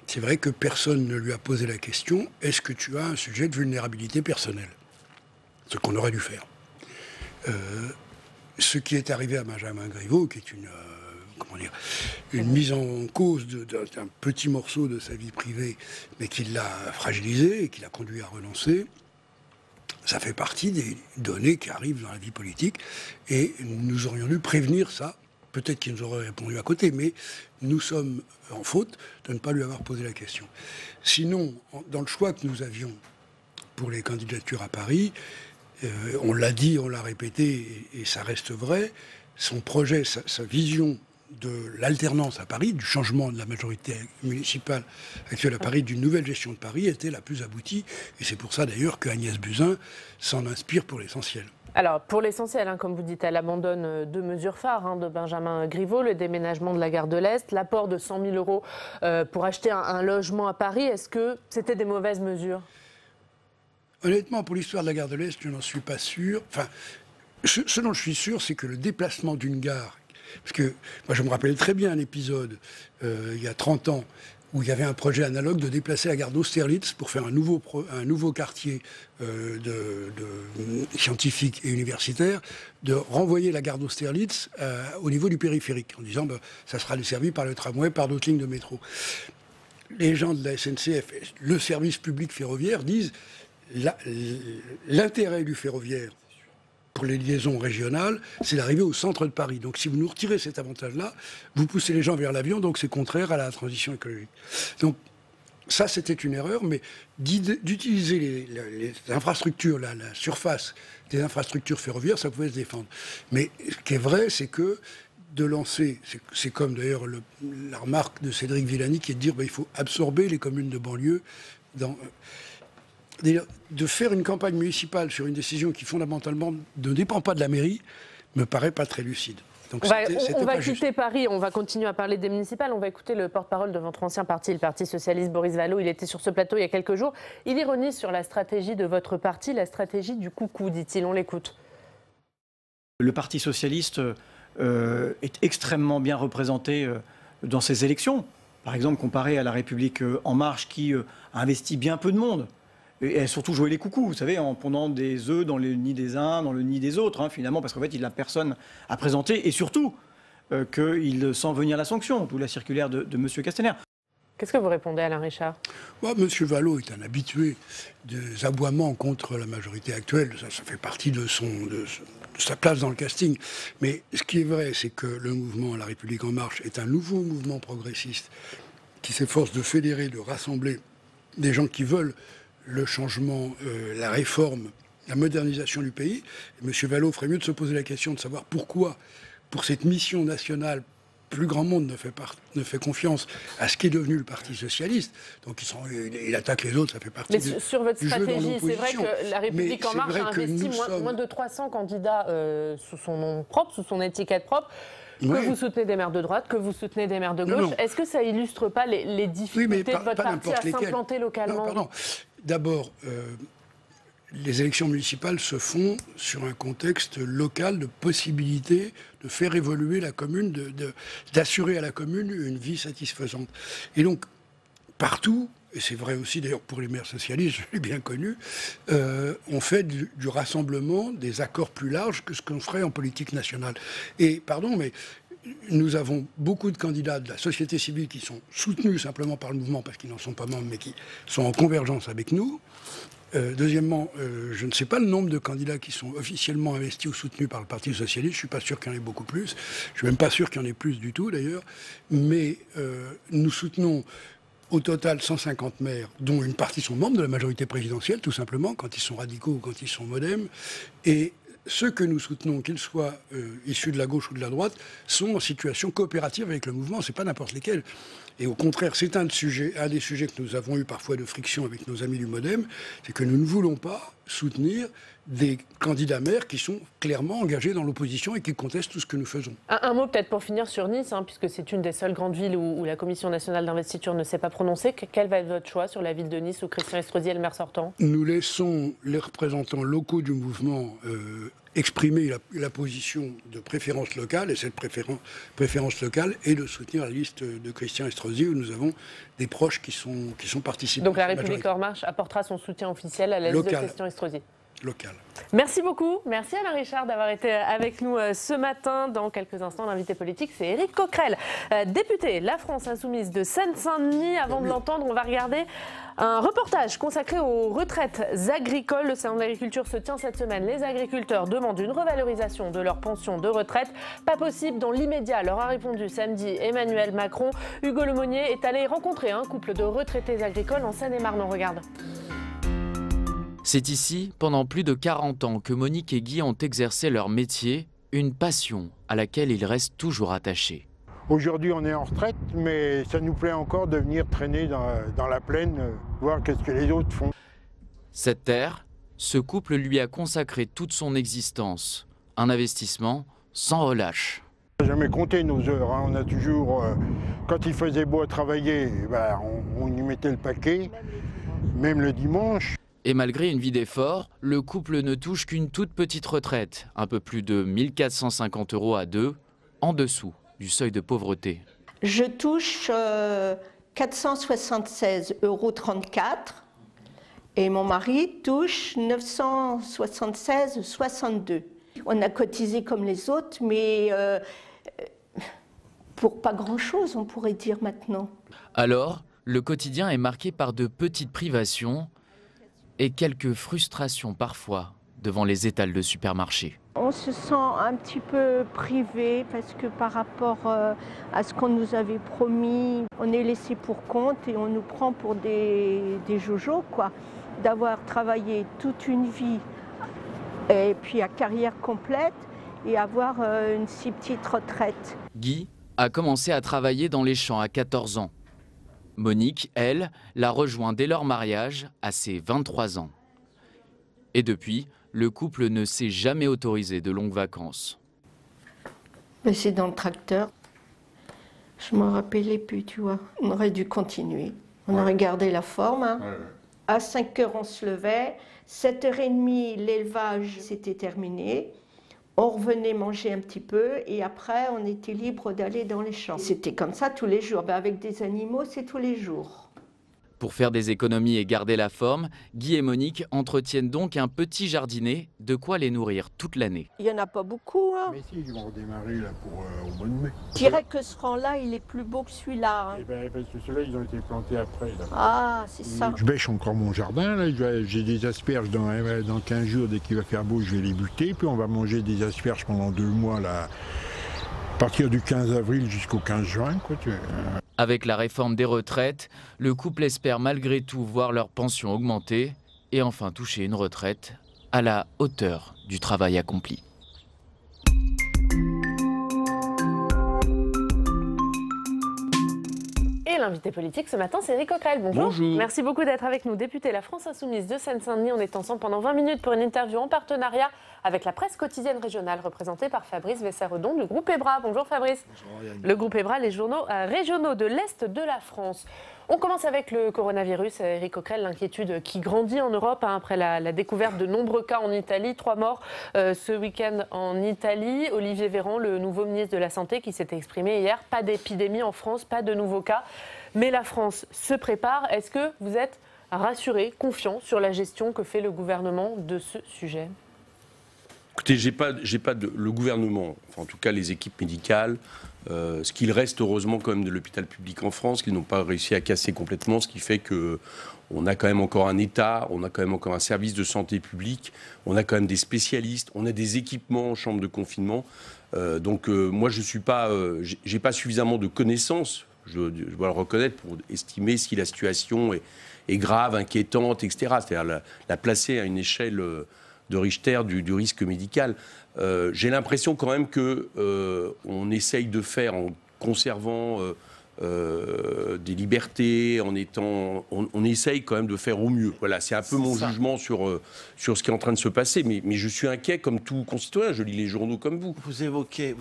c'est vrai que personne ne lui a posé la question, est-ce que tu as un sujet de vulnérabilité personnelle? Ce qu'on aurait dû faire. Ce qui est arrivé à Benjamin Griveaux, qui est une une mise en cause d'un petit morceau de sa vie privée, mais qui l'a fragilisé et qui l'a conduit à renoncer. Ça fait partie des données qui arrivent dans la vie politique et nous aurions dû prévenir ça. Peut-être qu'il nous aurait répondu à côté, mais nous sommes en faute de ne pas lui avoir posé la question. Sinon, dans le choix que nous avions pour les candidatures à Paris, on l'a dit, on l'a répété, et ça reste vrai, son projet, sa vision de l'alternance à Paris, du changement de la majorité municipale actuelle à Paris, d'une nouvelle gestion de Paris, était la plus aboutie. Et c'est pour ça d'ailleurs que Agnès Buzyn s'en inspire pour l'essentiel. Alors, pour l'essentiel, comme vous dites, elle abandonne deux mesures phares de Benjamin Griveaux, le déménagement de la gare de l'Est, l'apport de 100 000 euros pour acheter un logement à Paris. Est-ce que c'était des mauvaises mesures ? Honnêtement, pour l'histoire de la gare de l'Est, je n'en suis pas sûr. Enfin, ce dont je suis sûr, c'est que le déplacement d'une gare, parce que moi je me rappelle très bien un épisode, il y a 30 ans, où il y avait un projet analogue de déplacer la gare d'Austerlitz pour faire un nouveau quartier de scientifiques et universitaires, de renvoyer la gare d'Austerlitz au niveau du périphérique, en disant ça sera desservi par le tramway, par d'autres lignes de métro. Les gens de la SNCF, le service public ferroviaire, disent l'intérêt du ferroviaire pour les liaisons régionales, c'est d'arriver au centre de Paris. Donc si vous nous retirez cet avantage-là, vous poussez les gens vers l'avion, donc c'est contraire à la transition écologique. Donc ça, c'était une erreur, mais d'utiliser les infrastructures, la surface des infrastructures ferroviaires, ça pouvait se défendre. Mais ce qui est vrai, c'est que de lancer, c'est comme d'ailleurs la remarque de Cédric Villani, qui est de dire il faut absorber les communes de banlieue dans... De faire une campagne municipale sur une décision qui fondamentalement ne dépend pas de la mairie me paraît pas très lucide. Donc on va quitter Paris, on va continuer à parler des municipales. On va écouter le porte-parole de votre ancien parti, le Parti socialiste, Boris Vallaud. Il était sur ce plateau il y a quelques jours. Il ironise sur la stratégie de votre parti, la stratégie du coucou, dit-il. On l'écoute. Le Parti socialiste est extrêmement bien représenté dans ces élections. Par exemple, comparé à la République En Marche qui a investi bien peu de monde. Et surtout jouer les coucous, vous savez, en pondant des œufs dans le nid des uns, dans le nid des autres, finalement, parce qu'en fait, il n'a personne à présenter, et surtout qu'il sent venir la sanction, d'où la circulaire de M. Castaner. Qu'est-ce que vous répondez, Alain Richard ? M. Vallaud est un habitué des aboiements contre la majorité actuelle, ça fait partie de sa place dans le casting. Mais ce qui est vrai, c'est que le mouvement La République En Marche est un nouveau mouvement progressiste qui s'efforce de fédérer, de rassembler des gens qui veulent le changement, la réforme, la modernisation du pays. Et M. Vallaud ferait mieux de se poser la question de savoir pourquoi, pour cette mission nationale, plus grand monde ne fait confiance à ce qui est devenu le Parti socialiste. Donc il attaque les autres, ça fait partie du sur votre jeu stratégie, c'est vrai que La République En Marche a investi moins de 300 candidats sous son nom propre, sous son étiquette propre. Que vous soutenez des maires de droite, que vous soutenez des maires de gauche. Est-ce que ça illustre pas les difficultés de votre parti à s'implanter localement ? Pardon. D'abord, les élections municipales se font sur un contexte local de possibilité de faire évoluer la commune, d'assurer à la commune une vie satisfaisante. Et donc, partout, et c'est vrai aussi d'ailleurs pour les maires socialistes, je l'ai bien connu, on fait du rassemblement, des accords plus larges que ce qu'on ferait en politique nationale. Et, pardon, mais nous avons beaucoup de candidats de la société civile qui sont soutenus simplement par le mouvement parce qu'ils n'en sont pas membres, mais qui sont en convergence avec nous. Deuxièmement, je ne sais pas le nombre de candidats qui sont officiellement investis ou soutenus par le Parti socialiste. Je ne suis pas sûr qu'il y en ait beaucoup plus. Je ne suis même pas sûr qu'il y en ait plus du tout, d'ailleurs. Mais nous soutenons au total 150 maires, dont une partie sont membres de la majorité présidentielle, tout simplement, quand ils sont radicaux ou quand ils sont modem. Et ceux que nous soutenons, qu'ils soient issus de la gauche ou de la droite, sont en situation coopérative avec le mouvement. Ce n'est pas n'importe lesquels. Et au contraire, c'est un des sujets que nous avons eu parfois de friction avec nos amis du MoDem, c'est que nous ne voulons pas soutenir des candidats maires qui sont clairement engagés dans l'opposition et qui contestent tout ce que nous faisons. Un mot peut-être pour finir sur Nice, puisque c'est une des seules grandes villes où la Commission nationale d'investiture ne s'est pas prononcée. Quel va être votre choix sur la ville de Nice où Christian Estrosi est le maire sortant ? Nous laissons les représentants locaux du mouvement exprimer la position de préférence locale, et cette préférence locale est de soutenir la liste de Christian Estrosi, où nous avons des proches qui sont participants. Donc la République En Marche apportera son soutien officiel à la liste de Christian Estrosi. locale. Merci beaucoup. Merci Alain Richard d'avoir été avec nous ce matin. Dans quelques instants, l'invité politique, c'est Éric Coquerel, député La France Insoumise de Seine-Saint-Denis. Avant de l'entendre, on va regarder un reportage consacré aux retraites agricoles. Le salon de l'agriculture se tient cette semaine. Les agriculteurs demandent une revalorisation de leur pension de retraite. Pas possible dans l'immédiat, leur a répondu samedi Emmanuel Macron. Hugo Lemonnier est allé rencontrer un couple de retraités agricoles en Seine-et-Marne. On regarde. C'est ici, pendant plus de 40 ans, que Monique et Guy ont exercé leur métier, une passion à laquelle ils restent toujours attachés. Aujourd'hui, on est en retraite, mais ça nous plaît encore de venir traîner dans la plaine, voir qu'est-ce que les autres font. Cette terre, ce couple lui a consacré toute son existence. Un investissement sans relâche. On n'a jamais compté nos heures, hein. On a toujours, quand il faisait beau à travailler, on y mettait le paquet, même le dimanche. Et malgré une vie d'effort, le couple ne touche qu'une toute petite retraite, un peu plus de 1 450 € à deux, en dessous du seuil de pauvreté. Je touche 476,34 € et mon mari touche 976,62 €. On a cotisé comme les autres, mais pour pas grand-chose, on pourrait dire maintenant. Alors, le quotidien est marqué par de petites privations et quelques frustrations parfois devant les étals de supermarché. On se sent un petit peu privé parce que par rapport à ce qu'on nous avait promis, on est laissé pour compte et on nous prend pour des jojos, quoi. D'avoir travaillé toute une vie et puis à carrière complète et avoir une si petite retraite. Guy a commencé à travailler dans les champs à 14 ans. Monique, elle, l'a rejoint dès leur mariage à ses 23 ans. Et depuis, le couple ne s'est jamais autorisé de longues vacances. Mais c'est dans le tracteur. Je ne me rappelais plus, tu vois. On aurait dû continuer. On aurait gardé la forme. Hein. À 5 h, on se levait. 7 h 30, l'élevage, c'était terminé. On revenait manger un petit peu et après, on était libre d'aller dans les champs. C'était comme ça tous les jours. Avec des animaux, c'est tous les jours. Pour faire des économies et garder la forme, Guy et Monique entretiennent donc un petit jardinet, de quoi les nourrir toute l'année. Il n'y en a pas beaucoup. Hein. Mais si, ils vont redémarrer là, au mois de mai. Je dirais que ce rang-là, il est plus beau que celui-là. Hein. Eh ben, parce que ceux-là, ils ont été plantés après. Là. Ah, c'est ça. Je bêche encore mon jardin. Là. J'ai des asperges dans 15 jours. Dès qu'il va faire beau, je vais les buter. Puis on va manger des asperges pendant 2 mois, là, à partir du 15 avril jusqu'au 15 juin. Quoi, Avec la réforme des retraites, le couple espère malgré tout voir leur pension augmenter et enfin toucher une retraite à la hauteur du travail accompli. Et l'invité politique ce matin, c'est Éric Coquerel. Bonjour. Bonjour. Merci beaucoup d'être avec nous. Député La France Insoumise de Seine-Saint-Denis, on est ensemble pendant 20 minutes pour une interview en partenariat avec la presse quotidienne régionale représentée par Fabrice Vesseredon du groupe EBRA. Bonjour Fabrice. Bonjour Yannick. Le groupe EBRA, les journaux régionaux de l'Est de la France. On commence avec le coronavirus. Éric Coquerel, l'inquiétude qui grandit en Europe après la découverte de nombreux cas en Italie. 3 morts ce week-end en Italie. Olivier Véran, le nouveau ministre de la Santé, qui s'était exprimé hier. Pas d'épidémie en France, pas de nouveaux cas. Mais la France se prépare. Est-ce que vous êtes rassuré, confiant sur la gestion que fait le gouvernement de ce sujet ? Écoutez, le gouvernement, enfin en tout cas les équipes médicales, ce qu'il reste heureusement quand même de l'hôpital public en France, qu'ils n'ont pas réussi à casser complètement, ce qui fait qu'on a quand même encore un État, on a quand même encore un service de santé publique, on a quand même des spécialistes, on a des équipements en chambre de confinement. Moi, j'ai pas suffisamment de connaissances, je dois le reconnaître, pour estimer si la situation est grave, inquiétante, etc. C'est-à-dire la placer à une échelle de Richter du risque médical. J'ai l'impression quand même qu'on essaye de faire en conservant des libertés, on essaye quand même de faire au mieux. Voilà, c'est un peu mon jugement sur ce qui est en train de se passer. Mais je suis inquiet comme tout concitoyen. Je lis les journaux comme vous. Vous évoquez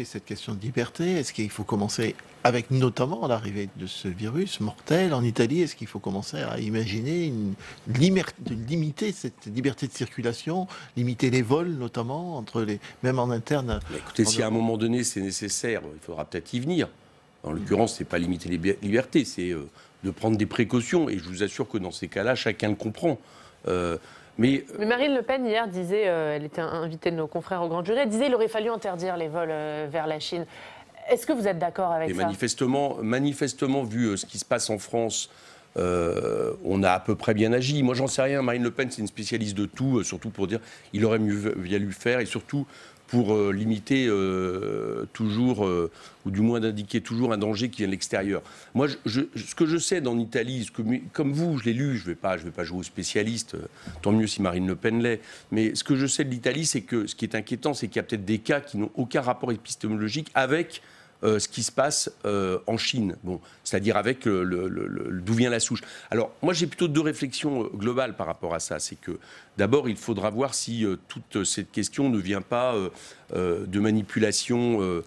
cette question de liberté. Est-ce qu'il faut commencer avec notamment l'arrivée de ce virus mortel en Italie? Est-ce qu'il faut commencer à imaginer de limiter cette liberté de circulation, limiter les vols notamment, même en interne? Écoutez, si à un moment donné c'est nécessaire, il faudra peut-être y venir. En l'occurrence, ce n'est pas limiter les libertés, c'est de prendre des précautions. Et je vous assure que dans ces cas-là, chacun le comprend. Mais Marine Le Pen, hier, disait, elle était invitée de nos confrères au grand jury, elle disait qu'il aurait fallu interdire les vols vers la Chine. Est-ce que vous êtes d'accord avec ça ? Manifestement, vu ce qui se passe en France, on a à peu près bien agi. Moi, j'en sais rien. Marine Le Pen, c'est une spécialiste de tout, surtout pour dire qu'il aurait mieux fallu faire, et surtout pour limiter toujours, ou du moins d'indiquer toujours un danger qui vient de l'extérieur. Moi, ce que je sais en Italie, comme vous, je l'ai lu, je vais pas jouer au spécialiste, tant mieux si Marine Le Pen l'est, mais ce que je sais de l'Italie, c'est que ce qui est inquiétant, c'est qu'il y a peut-être des cas qui n'ont aucun rapport épistémologique avec ce qui se passe en Chine, c'est-à-dire avec d'où vient la souche. Alors, moi, j'ai plutôt deux réflexions globales par rapport à ça. C'est que, d'abord, il faudra voir si toute cette question ne vient pas de manipulation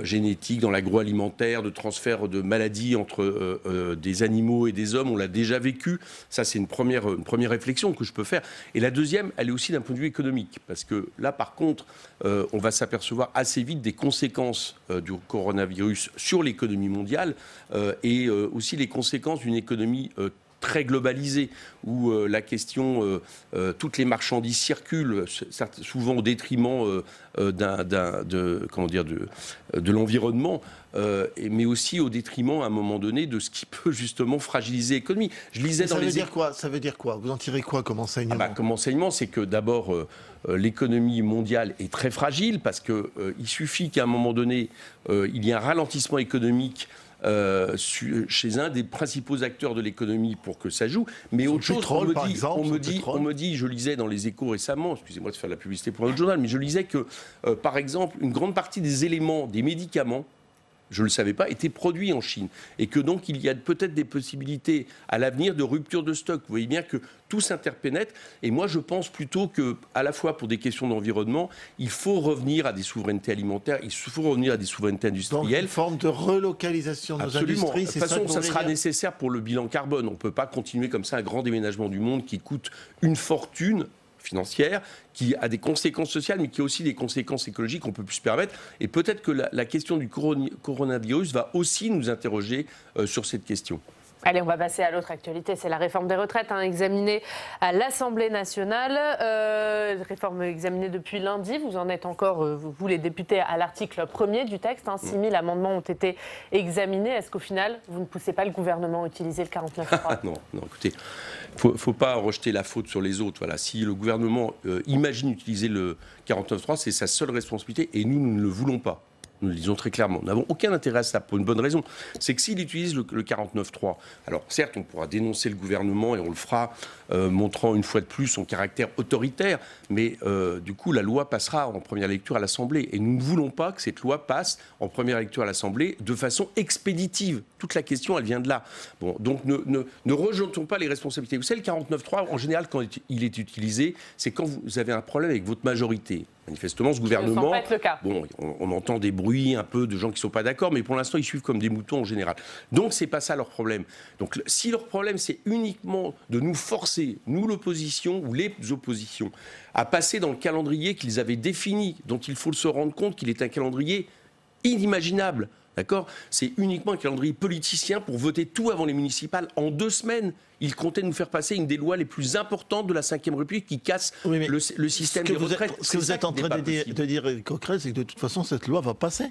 génétique dans l'agroalimentaire, de transfert de maladies entre des animaux et des hommes. On l'a déjà vécu. Ça, c'est une première réflexion que je peux faire. Et la deuxième, elle est aussi d'un point de vue économique. Parce que là, par contre, on va s'apercevoir assez vite des conséquences du coronavirus sur l'économie mondiale et aussi les conséquences d'une économie très globalisée, où la question, toutes les marchandises circulent, souvent au détriment de l'environnement, mais aussi au détriment, à un moment donné, de ce qui peut justement fragiliser l'économie. Je lisais ça veut dire quoi ? Vous en tirez quoi comme enseignement ? Comme enseignement, c'est que d'abord, l'économie mondiale est très fragile, parce qu'il suffit qu'à un moment donné, il y ait un ralentissement économique chez un des principaux acteurs de l'économie pour que ça joue. Mais autre chose, on me dit, je lisais dans les Échos récemment, excusez-moi de faire de la publicité pour un autre journal, mais je lisais que, par exemple, une grande partie des éléments, des médicaments, je ne le savais pas, étaient produits en Chine. Et que donc, il y a peut-être des possibilités à l'avenir de rupture de stock. Vous voyez bien que tout s'interpénètre. Et moi, je pense plutôt que, à la fois pour des questions d'environnement, il faut revenir à des souverainetés alimentaires, il faut revenir à des souverainetés industrielles. Donc, une forme de relocalisation de nos industries, c'est ça. De toute façon, ça sera nécessaire pour le bilan carbone. On ne peut pas continuer comme ça un grand déménagement du monde qui coûte une fortune financière, qui a des conséquences sociales, mais qui a aussi des conséquences écologiques qu'on ne peut plus se permettre. Et peut-être que la question du coronavirus va aussi nous interroger sur cette question. Allez, on va passer à l'autre actualité, c'est la réforme des retraites, examinée à l'Assemblée nationale. Réforme examinée depuis lundi, vous en êtes encore, vous les députés, à l'article 1er du texte. 6 000 amendements ont été examinés. Est-ce qu'au final, vous ne poussez pas le gouvernement à utiliser le 49.3 ? Non, écoutez, il ne faut pas rejeter la faute sur les autres. Voilà. Si le gouvernement imagine utiliser le 49.3, c'est sa seule responsabilité, et nous ne le voulons pas. Nous le disons très clairement. Nous n'avons aucun intérêt à ça, pour une bonne raison. C'est que s'il utilise le 49.3, alors certes, on pourra dénoncer le gouvernement, et on le fera, montrant une fois de plus son caractère autoritaire, mais du coup, la loi passera en première lecture à l'Assemblée. Et nous ne voulons pas que cette loi passe en première lecture à l'Assemblée de façon expéditive. Toute la question, elle vient de là. Bon, donc ne rejetons pas les responsabilités. Vous savez, le 49.3, en général, quand il est utilisé, c'est quand vous avez un problème avec votre majorité. Manifestement, ce gouvernement, on entend des bruits un peu de gens qui ne sont pas d'accord, mais pour l'instant, ils suivent comme des moutons en général. Donc, ce n'est pas ça leur problème. Donc, si leur problème, c'est uniquement de nous forcer, nous l'opposition ou les oppositions, à passer dans le calendrier qu'ils avaient défini, dont il faut se rendre compte qu'il est un calendrier inimaginable. D'accord ? C'est uniquement un calendrier politicien pour voter tout avant les municipales en 2 semaines. Il comptait nous faire passer une des lois les plus importantes de la Ve République qui casse le système des retraites. Ce que vous êtes en train de dire, Coquerel, c'est que de toute façon, cette loi va passer.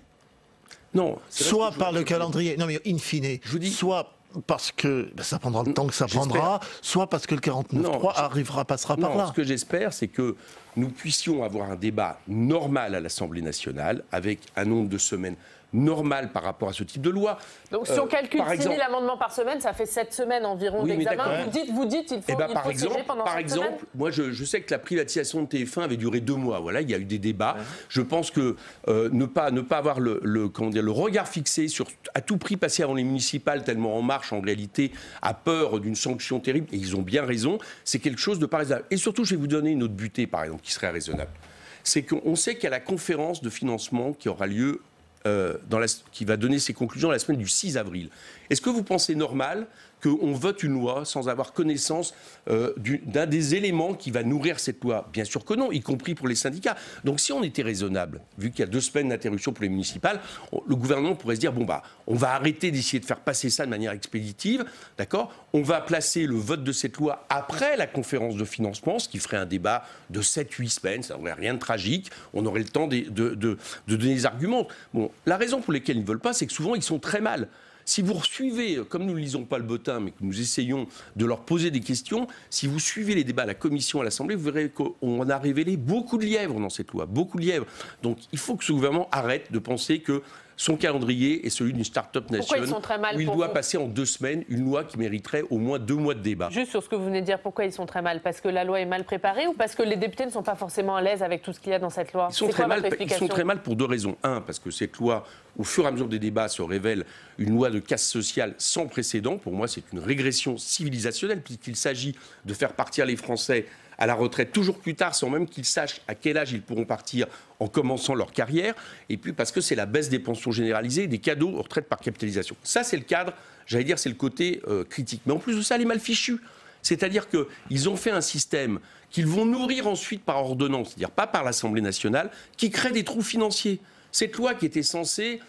Non. Soit par le calendrier, non mais in fine, je vous dis, soit parce que ça prendra le temps que ça prendra, soit parce que le 49.3 passera par là. Ce que j'espère, c'est que nous puissions avoir un débat normal à l'Assemblée nationale, avec un nombre de semaines normal par rapport à ce type de loi. Donc si on calcule 6 000 amendements par semaine, ça fait 7 semaines environ d'examen. Vous dites il faut siéger pendant 7 semaines. Moi je sais que la privatisation de TF1 avait duré 2 mois. Voilà, il y a eu des débats. Je pense que ne pas avoir le regard fixé sur à tout prix passer avant les municipales tellement En Marche en réalité a peur d'une sanction terrible, et ils ont bien raison, c'est quelque chose de pas raisonnable. Et surtout, je vais vous donner une autre butée par exemple qui serait raisonnable. C'est qu'on sait qu'il y a la conférence de financement qui aura lieu qui va donner ses conclusions la semaine du 6 avril. Est-ce que vous pensez normal qu'on vote une loi sans avoir connaissance d'un des éléments qui va nourrir cette loi? Bien sûr que non, y compris pour les syndicats. Donc si on était raisonnable, vu qu'il y a 2 semaines d'interruption pour les municipales, le gouvernement pourrait se dire, bon bah, on va arrêter d'essayer de faire passer ça de manière expéditive, d'accord? On va placer le vote de cette loi après la conférence de financement, ce qui ferait un débat de 7-8 semaines, ça n'aurait rien de tragique, on aurait le temps de donner des arguments. Bon, la raison pour laquelle ils ne veulent pas, c'est que souvent ils sont très mal. Si vous suivez, comme nous ne lisons pas le bottin, mais que nous essayons de leur poser des questions, si vous suivez les débats à la Commission, à l'Assemblée, vous verrez qu'on a révélé beaucoup de lièvres dans cette loi, beaucoup de lièvres. Donc il faut que ce gouvernement arrête de penser que son calendrier est celui d'une start-up nation, où il doit passer en 2 semaines une loi qui mériterait au moins 2 mois de débat. Juste sur ce que vous venez de dire, pourquoi ils sont très mal? Parce que la loi est mal préparée ou parce que les députés ne sont pas forcément à l'aise avec tout ce qu'il y a dans cette loi? Ils sont très mal pour 2 raisons. 1, parce que cette loi, au fur et à mesure des débats, se révèle une loi de casse sociale sans précédent. Pour moi, c'est une régression civilisationnelle, puisqu'il s'agit de faire partir les Français à la retraite toujours plus tard, sans même qu'ils sachent à quel âge ils pourront partir en commençant leur carrière, et puis parce que c'est la baisse des pensions généralisées, des cadeaux aux retraites par capitalisation. Ça, c'est le cadre, j'allais dire, c'est le côté critique. Mais en plus de ça, elle est mal fichue. C'est-à-dire qu'ils ont fait un système qu'ils vont nourrir ensuite par ordonnance, c'est-à-dire pas par l'Assemblée nationale, qui crée des trous financiers. Cette loi qui était censée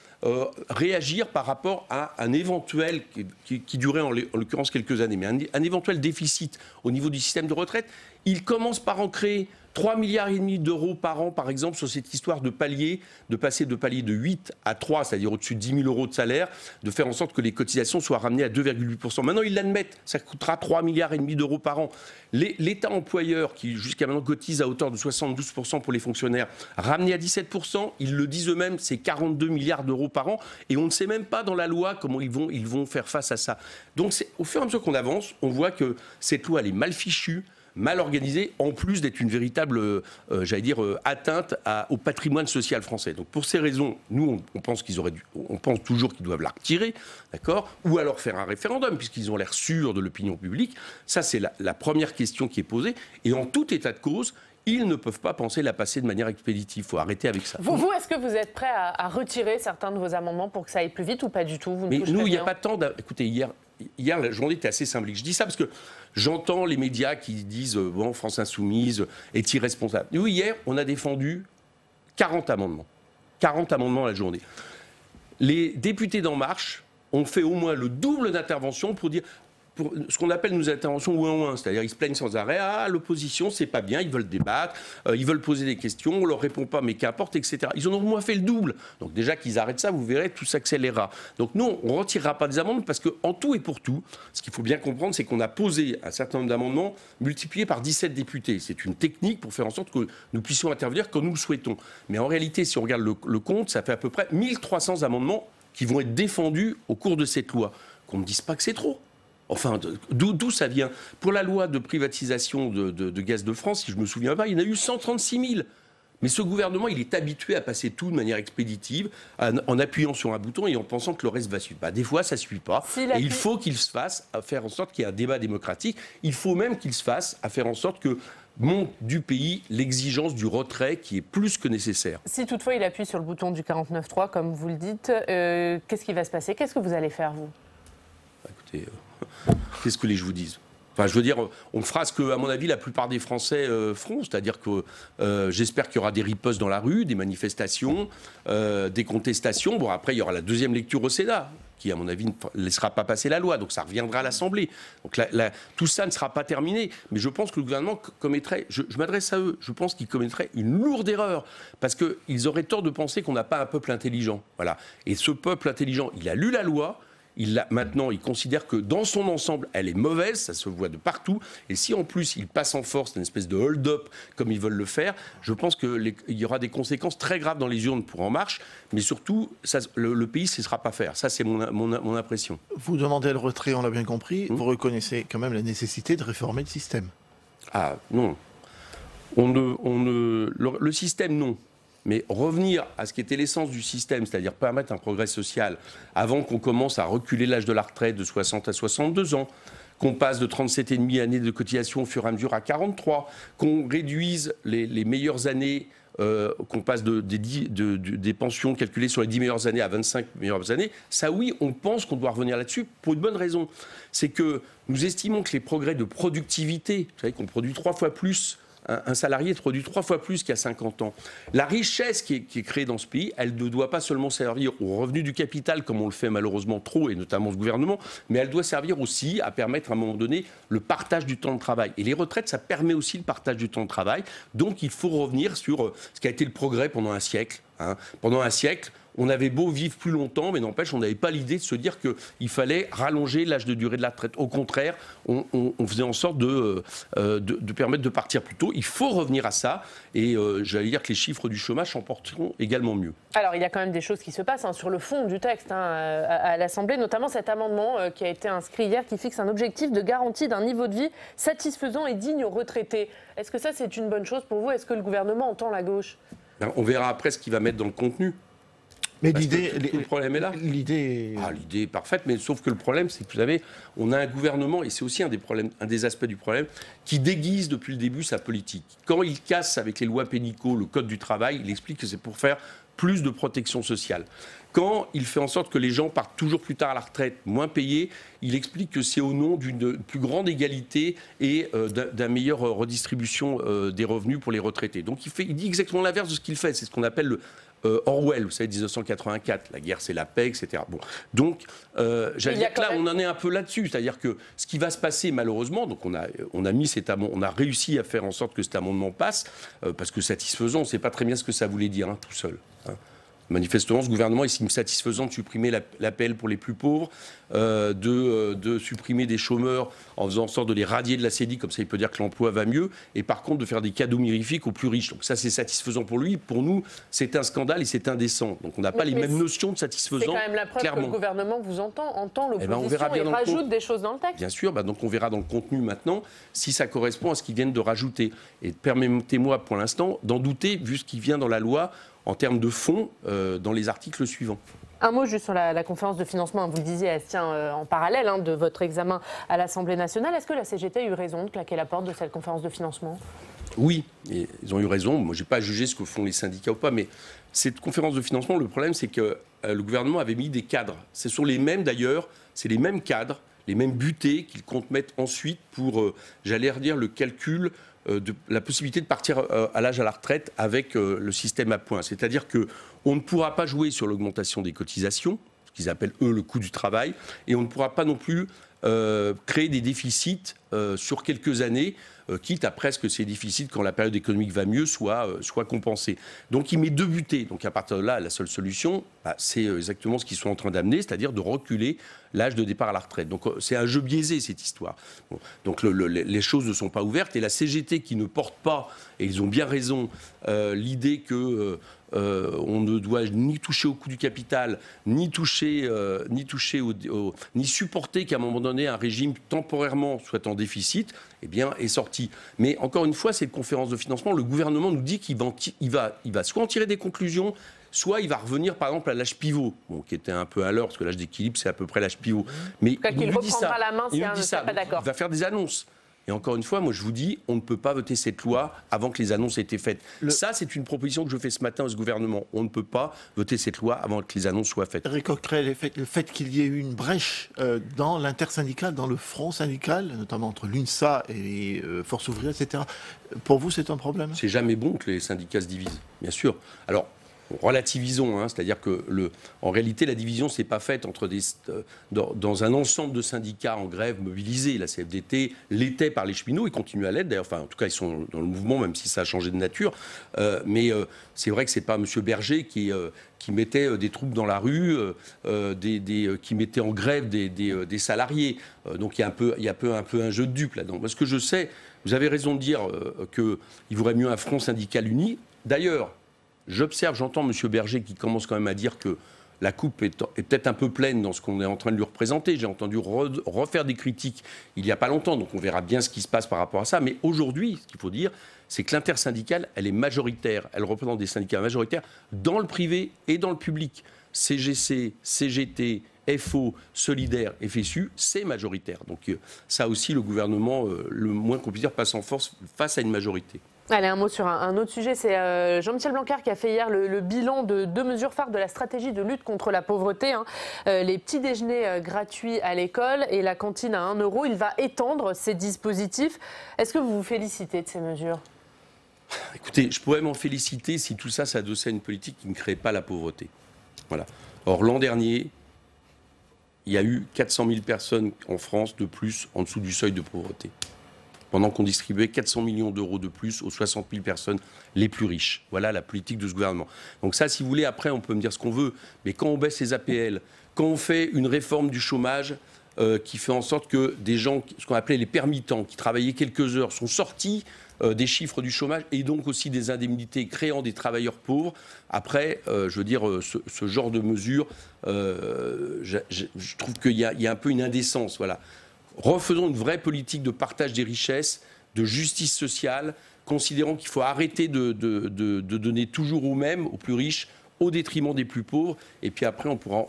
réagir par rapport à un éventuel, qui durait en l'occurrence quelques années, mais un éventuel déficit au niveau du système de retraite, il commence par en créer 3,5 milliards d'euros par an, par exemple, sur cette histoire de palier, de passer de palier de 8 à 3, c'est-à-dire au-dessus de 10 000 euros de salaire, de faire en sorte que les cotisations soient ramenées à 2,8%. Maintenant, ils l'admettent, ça coûtera 3,5 milliards d'euros par an. L'État employeur, qui jusqu'à maintenant cotise à hauteur de 72% pour les fonctionnaires, ramené à 17%, ils le disent eux-mêmes, c'est 42 milliards d'euros par an, et on ne sait même pas dans la loi comment ils vont faire face à ça. Donc, au fur et à mesure qu'on avance, on voit que cette loi, elle est mal fichue, mal organisée, en plus d'être une véritable, atteinte au patrimoine social français. Donc pour ces raisons, nous, on pense toujours qu'ils doivent la retirer, d'accord, ou alors faire un référendum, puisqu'ils ont l'air sûrs de l'opinion publique. Ça, c'est la première question qui est posée. Et en tout état de cause, ils ne peuvent pas penser la passer de manière expéditive. Il faut arrêter avec ça. Vous, est-ce que vous êtes prêt à retirer certains de vos amendements pour que ça aille plus vite ou pas du tout? Mais nous, il n'y a pas tant... Écoutez, hier, la journée était assez symbolique. Je dis ça parce que j'entends les médias qui disent bon, France Insoumise est irresponsable. Nous, hier, on a défendu 40 amendements. 40 amendements à la journée. Les députés d'En Marche ont fait au moins le double d'interventions pour dire... Pour ce qu'on appelle nos interventions ouin-ouin, c'est-à-dire ils se plaignent sans arrêt, l'opposition c'est pas bien, ils veulent débattre, ils veulent poser des questions, on leur répond pas mais qu'importe, etc. Ils en ont au moins fait le double. Donc déjà qu'ils arrêtent ça, vous verrez, tout s'accélérera. Donc nous, on ne retirera pas des amendements parce qu'en tout et pour tout, ce qu'il faut bien comprendre, c'est qu'on a posé un certain nombre d'amendements multipliés par 17 députés. C'est une technique pour faire en sorte que nous puissions intervenir quand nous le souhaitons. Mais en réalité, si on regarde le compte, ça fait à peu près 1300 amendements qui vont être défendus au cours de cette loi. Qu'on ne dise pas que c'est trop. Enfin, d'où ça vient? Pour la loi de privatisation de Gaz de France, si je me souviens pas, il y en a eu 136 000. Mais ce gouvernement, il est habitué à passer tout de manière expéditive, en appuyant sur un bouton et en pensant que le reste va suivre. Des fois, ça ne suit pas. Et il faut qu'il se fasse à faire en sorte qu'il y ait un débat démocratique. Il faut même qu'il se fasse à faire en sorte que monte du pays l'exigence du retrait qui est plus que nécessaire. Si toutefois il appuie sur le bouton du 49.3, comme vous le dites, qu'est-ce qui va se passer? Qu'est-ce que vous allez faire, vous? Écoutez... Qu'est-ce que je vous dise? Enfin, je veux dire, on fera ce que, à mon avis, la plupart des Français feront. C'est-à-dire que j'espère qu'il y aura des ripostes dans la rue, des manifestations, des contestations. Bon, après, il y aura la deuxième lecture au Sénat, qui, à mon avis, ne laissera pas passer la loi. Donc, ça reviendra à l'Assemblée. Donc, tout ça ne sera pas terminé. Mais je pense que le gouvernement commettrait... Je m'adresse à eux. Je pense qu'ils commettraient une lourde erreur. Parce qu'ils auraient tort de penser qu'on n'a pas un peuple intelligent. Voilà. Et ce peuple intelligent, il a lu la loi. Maintenant, il considère que dans son ensemble, elle est mauvaise, ça se voit de partout. Et si en plus, il passe en force une espèce de hold-up, comme ils veulent le faire, je pense qu'il y aura des conséquences très graves dans les urnes pour En Marche. Mais surtout, le pays ne cessera pas faire. Ça, c'est mon impression. Vous demandez le retrait, on l'a bien compris. Vous reconnaissez quand même la nécessité de réformer le système. Ah, non. Le système, non. Mais revenir à ce qui était l'essence du système, c'est-à-dire permettre un progrès social, avant qu'on commence à reculer l'âge de la retraite de 60 à 62 ans, qu'on passe de 37,5 années de cotisation au fur et à mesure à 43, qu'on réduise les meilleures années qu'on passe des pensions calculées sur les 10 meilleures années à 25 meilleures années, ça oui, on pense qu'on doit revenir là-dessus pour une bonne raison. C'est que nous estimons que les progrès de productivité, vous savez qu'on produit 3 fois plus, un salarié produit 3 fois plus qu'il y a 50 ans. La richesse qui est créée dans ce pays, elle ne doit pas seulement servir aux revenus du capital, comme on le fait malheureusement trop, et notamment ce gouvernement, mais elle doit servir aussi à permettre à un moment donné le partage du temps de travail. Et les retraites, ça permet aussi le partage du temps de travail. Donc il faut revenir sur ce qui a été le progrès pendant un siècle. Pendant un siècle, on avait beau vivre plus longtemps, mais n'empêche, on n'avait pas l'idée de se dire qu'il fallait rallonger l'âge de durée de la retraite. Au contraire, on faisait en sorte de permettre de partir plus tôt. Il faut revenir à ça, et j'allais dire que les chiffres du chômage s'en porteront également mieux. Alors, il y a quand même des choses qui se passent sur le fond du texte à l'Assemblée, notamment cet amendement qui a été inscrit hier, qui fixe un objectif de garantie d'un niveau de vie satisfaisant et digne aux retraités. Est-ce que ça, c'est une bonne chose pour vous? Est-ce que le gouvernement entend la gauche? On verra après ce qu'il va mettre dans le contenu. Mais l'idée, le problème est là. L'idée est parfaite, mais sauf que le problème, c'est que vous savez, on a un gouvernement, et c'est aussi un des aspects du problème, qui déguise depuis le début sa politique. Quand il casse avec les lois pénales, le code du travail, il explique que c'est pour faire plus de protection sociale. Quand il fait en sorte que les gens partent toujours plus tard à la retraite, moins payés, il explique que c'est au nom d'une plus grande égalité et d'une meilleure redistribution des revenus pour les retraités. Donc il dit exactement l'inverse de ce qu'il fait. C'est ce qu'on appelle le Orwell, vous savez, 1984, la guerre c'est la paix, etc. Bon. Donc, j'allais dire que là, on en est un peu là-dessus. C'est-à-dire que ce qui va se passer, malheureusement, donc on a réussi à faire en sorte que cet amendement passe, parce que satisfaisant, on ne sait pas très bien ce que ça voulait dire, tout seul. Manifestement, ce gouvernement estime satisfaisant de supprimer l'APL pour les plus pauvres, de supprimer des chômeurs en faisant en sorte de les radier de la CEDI, comme ça il peut dire que l'emploi va mieux, et par contre de faire des cadeaux mirifiques aux plus riches. Donc ça c'est satisfaisant pour lui. Pour nous, c'est un scandale et c'est indécent. Donc on n'a pas les mêmes notions de satisfaisant. C'est quand même la preuve que le gouvernement vous entend l'opposition et rajoute des choses dans le texte. Bien sûr, donc on verra dans le contenu maintenant si ça correspond à ce qu'ils viennent de rajouter. Et permettez-moi pour l'instant d'en douter, vu ce qui vient dans la loi, en termes de fond, dans les articles suivants. Un mot juste sur la conférence de financement. Vous le disiez, elle se tient en parallèle de votre examen à l'Assemblée nationale. Est-ce que la CGT a eu raison de claquer la porte de cette conférence de financement? Oui, ils ont eu raison. Moi, je n'ai pas jugé ce que font les syndicats ou pas, mais cette conférence de financement, le problème, c'est que le gouvernement avait mis des cadres. Ce sont les mêmes, d'ailleurs, c'est les mêmes cadres, les mêmes butées qu'ils comptent mettre ensuite pour, j'allais redire, le calcul de la possibilité de partir à l'âge à la retraite avec le système à points. C'est-à-dire qu'on ne pourra pas jouer sur l'augmentation des cotisations, ce qu'ils appellent, eux, le coût du travail, et on ne pourra pas non plus créer des déficits sur quelques années, quitte à presque ces déficits, quand la période économique va mieux, soient compensés. Donc il met deux butées. Donc à partir de là, la seule solution, c'est exactement ce qu'ils sont en train d'amener, c'est-à-dire de reculer l'âge de départ à la retraite. Donc c'est un jeu biaisé, cette histoire. Bon, donc les choses ne sont pas ouvertes, et la CGT qui ne porte pas, et ils ont bien raison, l'idée que on ne doit ni toucher au coût du capital, ni supporter qu'à un moment donné un régime temporairement soit en déficit, eh bien, est sorti. Mais encore une fois, cette conférence de financement, le gouvernement nous dit qu'il va soit en tirer des conclusions, soit il va revenir par exemple à l'âge pivot, qui était un peu à l'heure, parce que l'âge d'équilibre c'est à peu près l'âge pivot. Mais il reprendra la main si on n'est pas d'accord. Il va faire des annonces. Et encore une fois, moi je vous dis, on ne peut pas voter cette loi avant que les annonces aient été faites. Ça, c'est une proposition que je fais ce matin à ce gouvernement. On ne peut pas voter cette loi avant que les annonces soient faites. Eric Coquerel, le fait qu'il y ait eu une brèche dans l'intersyndical, dans le front syndical, notamment entre l'UNSA et Force ouvrière, etc., pour vous, c'est un problème? C'est jamais bon que les syndicats se divisent, bien sûr. Alors, relativisons, c'est-à-dire que en réalité la division s'est pas faite entre dans un ensemble de syndicats en grève mobilisés. La CFDT l'était par les cheminots, ils continuent à l'être d'ailleurs, enfin en tout cas ils sont dans le mouvement même si ça a changé de nature, mais c'est vrai que c'est pas M. Berger qui mettait des troupes dans la rue, qui mettait en grève des salariés. Donc il y a un peu un jeu de dupes là-dedans. Parce que je sais, vous avez raison de dire qu'il vaudrait mieux un front syndical uni. D'ailleurs, j'entends M. Berger qui commence quand même à dire que la coupe est peut-être un peu pleine dans ce qu'on est en train de lui représenter. J'ai entendu refaire des critiques il n'y a pas longtemps, donc on verra bien ce qui se passe par rapport à ça. Mais aujourd'hui, ce qu'il faut dire, c'est que l'intersyndicale, elle est majoritaire. Elle représente des syndicats majoritaires dans le privé et dans le public. CGC, CGT, FO, Solidaire, FSU, c'est majoritaire. Donc ça aussi, le gouvernement, le moins qu'on puisse dire, passe en force face à une majorité. Allez, un mot sur un autre sujet. C'est Jean-Michel Blanquer qui a fait hier le bilan de 2 mesures phares de la stratégie de lutte contre la pauvreté. Les petits déjeuners gratuits à l'école et la cantine à 1 €. Il va étendre ces dispositifs. Est-ce que vous vous félicitez de ces mesures ? Écoutez, je pourrais m'en féliciter si tout ça s'adossait à une politique qui ne crée pas la pauvreté. Voilà. Or, l'an dernier, il y a eu 400 000 personnes en France de plus en dessous du seuil de pauvreté, pendant qu'on distribuait 400 millions d'euros de plus aux 60 000 personnes les plus riches. Voilà la politique de ce gouvernement. Donc ça, si vous voulez, après, on peut me dire ce qu'on veut, mais quand on baisse les APL, quand on fait une réforme du chômage qui fait en sorte que des gens, ce qu'on appelait les permittents, qui travaillaient quelques heures, sont sortis des chiffres du chômage et donc aussi des indemnités créant des travailleurs pauvres. Après, je veux dire, ce genre de mesures, je trouve qu'il y a un peu une indécence. Voilà. Refaisons une vraie politique de partage des richesses, de justice sociale, considérant qu'il faut arrêter de donner toujours aux mêmes, aux plus riches, au détriment des plus pauvres, et puis après on pourra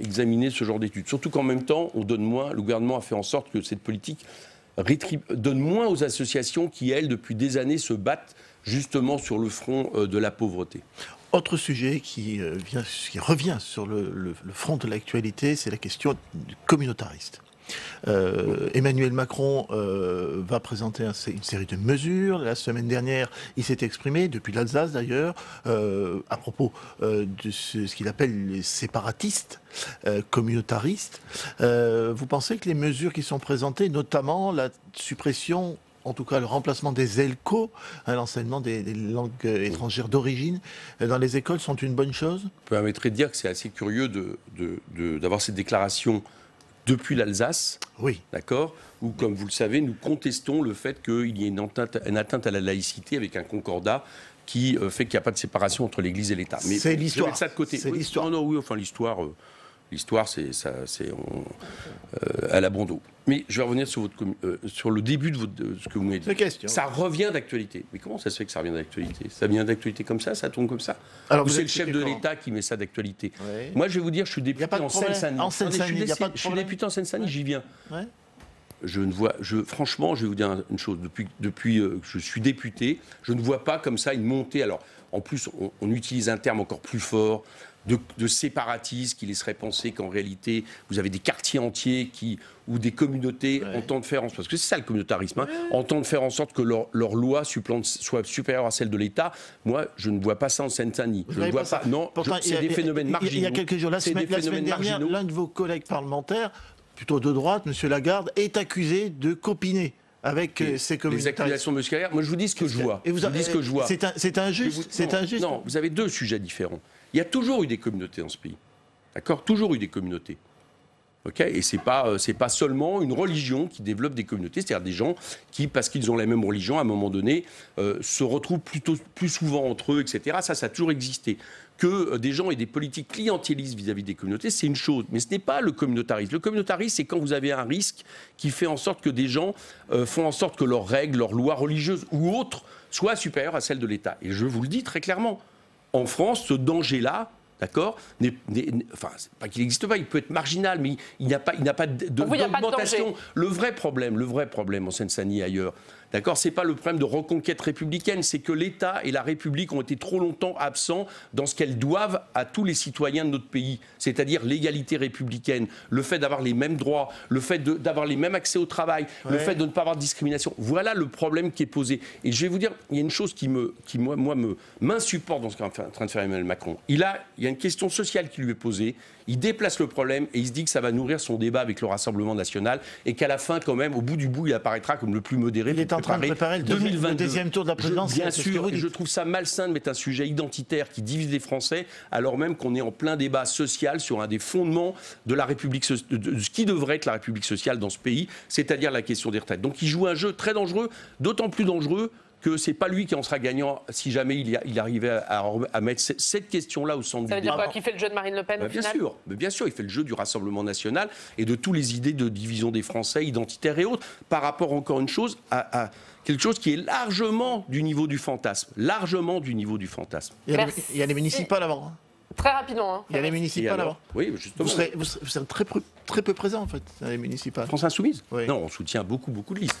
examiner ce genre d'études. Surtout qu'en même temps, on donne moins, le gouvernement a fait en sorte que cette politique donne moins aux associations qui, elles, depuis des années, se battent justement sur le front de la pauvreté. Autre sujet qui revient sur le front de l'actualité, c'est la question communautariste. Emmanuel Macron va présenter une série de mesures. La semaine dernière, il s'est exprimé, depuis l'Alsace d'ailleurs, à propos de ce qu'il appelle les séparatistes, communautaristes. Vous pensez que les mesures qui sont présentées, notamment la suppression, en tout cas le remplacement des ELCO, l'enseignement des langues étrangères d'origine, dans les écoles, sont une bonne chose? Je permettrais de dire que c'est assez curieux d'avoir cette déclaration depuis l'Alsace, oui, d'accord, où, comme vous le savez, nous contestons le fait qu'il y ait une atteinte à la laïcité avec un concordat qui fait qu'il n'y a pas de séparation entre l'Église et l'État. Mais c'est l'histoire. Je vais mettre ça de côté. C'est l'histoire. Non, oui, enfin l'histoire, c'est à la Brando. Mais je vais revenir sur le début de ce que vous m'avez dit. Ça revient d'actualité. Mais comment ça se fait que ça revient d'actualité? Ça vient d'actualité comme ça tombe comme ça? Alors, c'est le chef de l'État qui met ça d'actualité. Oui. Moi, je vais vous dire, je suis député en Seine-Saint-Denis. Je suis député en Seine-Saint-Denis, j'y viens. Ouais. Franchement, je vais vous dire une chose. Depuis que je suis député, je ne vois pas comme ça une montée. Alors, en plus, on utilise un terme encore plus fort de séparatisme qui laisserait penser qu'en réalité, vous avez des quartiers entiers ou des communautés entendent faire en sorte, parce que c'est ça le communautarisme, entendent faire en sorte que leur loi soit supérieure à celle de l'État. Moi, je ne vois pas ça en Seine-Saint-Denis. Je ne vois pas. Non, c'est des phénomènes marginaux. Il y a quelques jours, la semaine dernière, l'un de vos collègues parlementaires, plutôt de droite, M. Lagarde, est accusé de copiner avec ces communautaristes. Les accusations musculaires, moi je vous dis ce que je vois. C'est injuste. Non, vous avez 2 sujets différents. Il y a toujours eu des communautés dans ce pays. D'accord? Toujours eu des communautés. Okay, et c'est pas seulement une religion qui développe des communautés, c'est-à-dire des gens qui, parce qu'ils ont la même religion, à un moment donné, se retrouvent plus souvent entre eux, etc. Ça a toujours existé. Que des gens aient des politiques clientélistes vis-à-vis des communautés, c'est une chose. Mais ce n'est pas le communautarisme. Le communautarisme, c'est quand vous avez un risque qui fait en sorte que des gens font en sorte que leurs règles, leurs lois religieuses ou autres soient supérieures à celles de l'État. Et je vous le dis très clairement. En France, ce danger-là, d'accord, enfin, c'est pas qu'il n'existe pas, il peut être marginal, mais il n'y a pas d'augmentation. Le vrai problème en Seine-Saint-Denis et ailleurs, d'accord, c'est pas le problème de reconquête républicaine, c'est que l'État et la République ont été trop longtemps absents dans ce qu'elles doivent à tous les citoyens de notre pays, c'est-à-dire l'égalité républicaine, le fait d'avoir les mêmes droits, le fait d'avoir les mêmes accès au travail, le fait de ne pas avoir de discrimination. Voilà le problème qui est posé. Et je vais vous dire, il y a une chose qui m'insupporte dans ce qu'est en train de faire Emmanuel Macron. Il y a une question sociale qui lui est posée. Il déplace le problème et il se dit que ça va nourrir son débat avec le Rassemblement national et qu'à la fin, quand même, au bout du bout, il apparaîtra comme le plus modéré. Il est en train de préparer le deuxième tour de la présidence. Bien sûr, et je trouve ça malsain de mettre un sujet identitaire qui divise les Français, alors même qu'on est en plein débat social sur un des fondements de la République, de ce qui devrait être la République sociale dans ce pays, c'est-à-dire la question des retraites. Donc il joue un jeu très dangereux, d'autant plus dangereux que c'est pas lui qui en sera gagnant si jamais il arrivait à mettre cette question-là au centre du débat. Ça veut dire quoi? Qu'il fait le jeu de Marine Le Pen au final? Bien sûr, il fait le jeu du Rassemblement national et de toutes les idées de division des Français, identitaires et autres, par rapport, encore une chose, à quelque chose qui est largement du niveau du fantasme. Largement du niveau du fantasme. Il y a les municipales avant. Très rapidement. Il y a les municipales avant. Oui, justement. Vous serez très peu présent, en fait, dans les municipales. France Insoumise? Oui. Non, on soutient beaucoup de listes.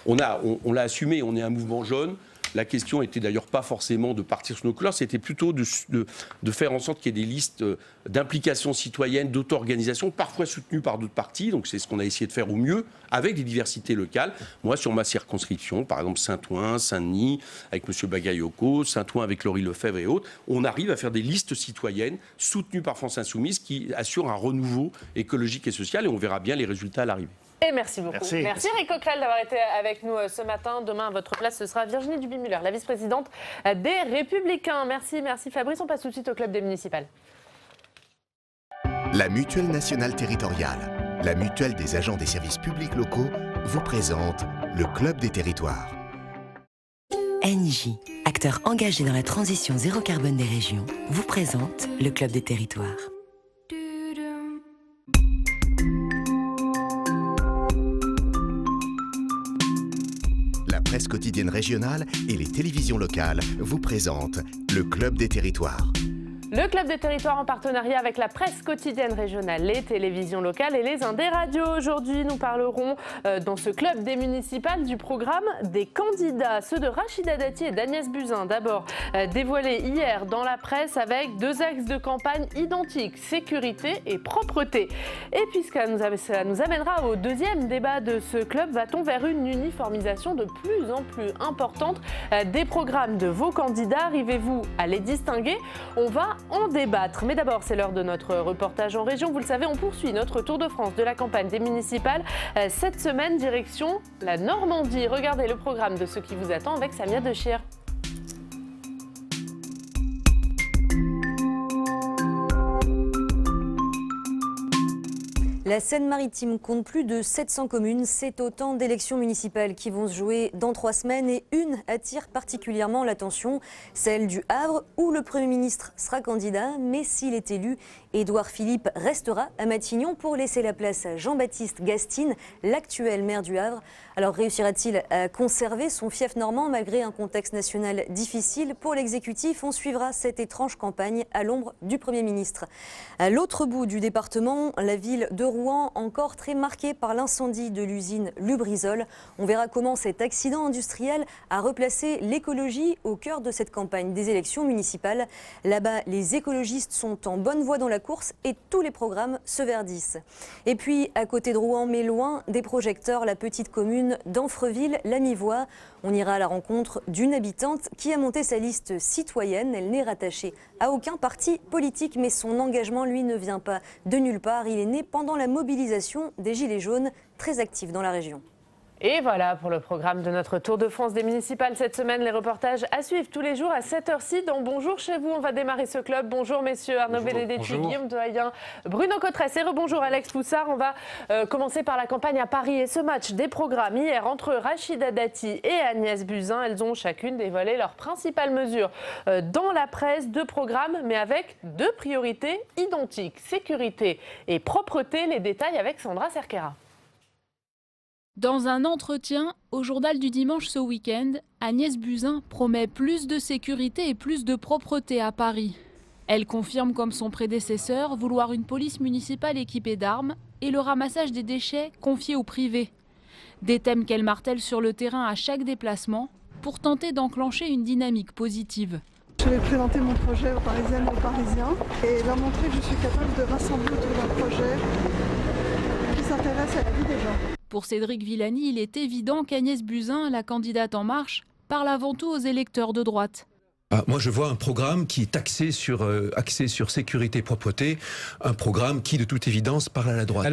On l'a assumé, on est un mouvement jeune. La question était d'ailleurs pas forcément de partir sur nos couleurs, c'était plutôt de faire en sorte qu'il y ait des listes d'implication citoyenne, d'auto-organisation, parfois soutenues par d'autres partis. Donc c'est ce qu'on a essayé de faire au mieux, avec des diversités locales. Moi, sur ma circonscription, par exemple Saint-Ouen, Saint-Denis, avec M. Bagayoko, Saint-Ouen avec Laurie Lefebvre et autres, on arrive à faire des listes citoyennes soutenues par France Insoumise qui assurent un renouveau écologique et social, et on verra bien les résultats à l'arrivée. Et merci beaucoup. Merci Eric Coquerel d'avoir été avec nous ce matin. Demain, à votre place, ce sera Virginie Duby-Muller, la vice-présidente des Républicains. Merci Fabrice. On passe tout de suite au club des municipales. La Mutuelle nationale territoriale, la mutuelle des agents des services publics locaux, vous présente le Club des territoires. Engie, acteur engagé dans la transition zéro carbone des régions, vous présente le Club des territoires. La presse quotidienne régionale et les télévisions locales vous présentent le Club des territoires. Le Club des territoires en partenariat avec la presse quotidienne régionale, les télévisions locales et les Indés radios. Aujourd'hui, nous parlerons dans ce Club des municipales du programme des candidats, ceux de Rachida Dati et d'Agnès Buzyn. D'abord, dévoilés hier dans la presse avec 2 axes de campagne identiques, sécurité et propreté. Et puisque ça nous amènera au deuxième débat de ce club, va-t-on vers une uniformisation de plus en plus importante des programmes de vos candidats? Arrivez-vous à les distinguer? On va en débattre. Mais d'abord, c'est l'heure de notre reportage en région. Vous le savez, on poursuit notre tour de France de la campagne des municipales. Cette semaine, direction la Normandie. Regardez le programme de ce qui vous attend avec Samia Dechir. La Seine-Maritime compte plus de 700 communes. C'est autant d'élections municipales qui vont se jouer dans 3 semaines et une attire particulièrement l'attention, celle du Havre où le Premier ministre sera candidat. Mais s'il est élu, Édouard Philippe restera à Matignon pour laisser la place à Jean-Baptiste Gastine, l'actuel maire du Havre. Alors réussira-t-il à conserver son fief normand malgré un contexte national difficile pour l'exécutif? On suivra cette étrange campagne à l'ombre du Premier ministre. À l'autre bout du département, la ville de Rouen, encore très marquée par l'incendie de l'usine Lubrizol. On verra comment cet accident industriel a replacé l'écologie au cœur de cette campagne des élections municipales. Là-bas, les écologistes sont en bonne voie dans la course et tous les programmes se verdissent. Et puis, à côté de Rouen, mais loin des projecteurs, la petite commune d'Amfreville, la Mivoie. On ira à la rencontre d'une habitante qui a monté sa liste citoyenne. Elle n'est rattachée à aucun parti politique, mais son engagement, lui, ne vient pas de nulle part. Il est né pendant la mobilisation des Gilets jaunes, très actifs dans la région. Et voilà pour le programme de notre Tour de France des municipales cette semaine. Les reportages à suivre tous les jours à 7h06 dans Bonjour chez vous. On va démarrer ce club. Bonjour messieurs, Arnaud Benedetti, Guillaume Doyen, Bruno Cotresse et rebonjour Alex Poussard. On va commencer par la campagne à Paris et ce match des programmes hier entre Rachida Dati et Agnès Buzyn. Elles ont chacune dévoilé leurs principales mesures dans la presse, 2 programmes mais avec 2 priorités identiques, sécurité et propreté. Les détails avec Sandra Cerquera. Dans un entretien au journal du dimanche ce week-end, Agnès Buzyn promet plus de sécurité et plus de propreté à Paris. Elle confirme comme son prédécesseur vouloir une police municipale équipée d'armes et le ramassage des déchets confiés au privé. Des thèmes qu'elle martèle sur le terrain à chaque déplacement pour tenter d'enclencher une dynamique positive. Je vais présenter mon projet aux Parisiennes et aux Parisiens et leur montrer que je suis capable de rassembler autour d'un projet qui s'intéresse à la vie des gens. Pour Cédric Villani, il est évident qu'Agnès Buzyn, la candidate En Marche, parle avant tout aux électeurs de droite. Moi, je vois un programme qui est axé sur sécurité et propreté, un programme qui, de toute évidence, parle à la droite.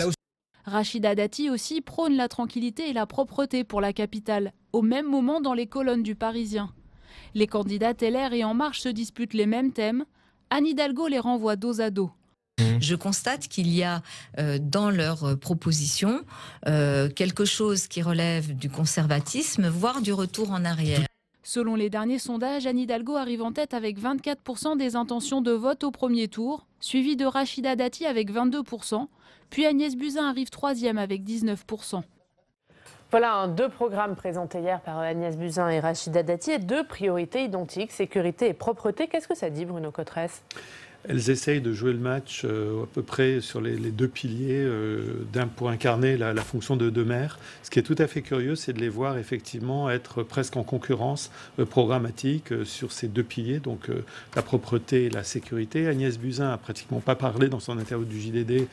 Rachida Dati aussi prône la tranquillité et la propreté pour la capitale, au même moment dans les colonnes du Parisien. Les candidates LR et En Marche se disputent les mêmes thèmes. Anne Hidalgo les renvoie dos à dos. Je constate qu'il y a dans leurs propositions quelque chose qui relève du conservatisme, voire du retour en arrière. Selon les derniers sondages, Anne Hidalgo arrive en tête avec 24% des intentions de vote au premier tour, suivie de Rachida Dati avec 22%, puis Agnès Buzyn arrive 3e avec 19%. Voilà 2 programmes présentés hier par Agnès Buzyn et Rachida Dati et 2 priorités identiques, sécurité et propreté. Qu'est-ce que ça dit, Bruno Cotresse ? elles essayent de jouer le match à peu près sur les deux piliers pour incarner la fonction de maire. Ce qui est tout à fait curieux, c'est de les voir effectivement être presque en concurrence programmatique sur ces deux piliers, donc la propreté et la sécurité. Agnès Buzyn n'a pratiquement pas parlé dans son interview du JDD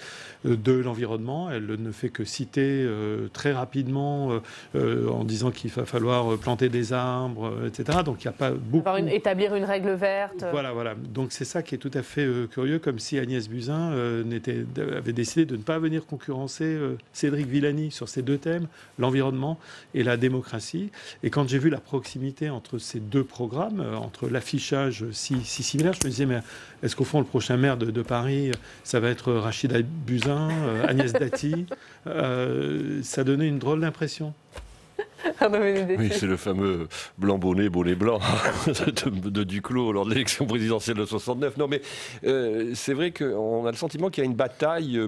de l'environnement. Elle ne fait que citer très rapidement en disant qu'il va falloir planter des arbres, etc. Donc il n'y a pas beaucoup... Établir une règle verte. Voilà. Donc c'est ça qui est tout à fait curieux, comme si Agnès Buzyn avait décidé de ne pas venir concurrencer Cédric Villani sur ces deux thèmes, l'environnement et la démocratie. Et quand j'ai vu la proximité entre ces deux programmes, entre l'affichage si similaire, je me disais, mais est-ce qu'au fond, le prochain maire de Paris, ça va être Rachida Buzyn, Agnès Dati Ça donnait une drôle d'impression. Oui, c'est le fameux blanc bonnet, bonnet blanc de Duclos lors de l'élection présidentielle de 69. Non, mais c'est vrai qu'on a le sentiment qu'il y a une bataille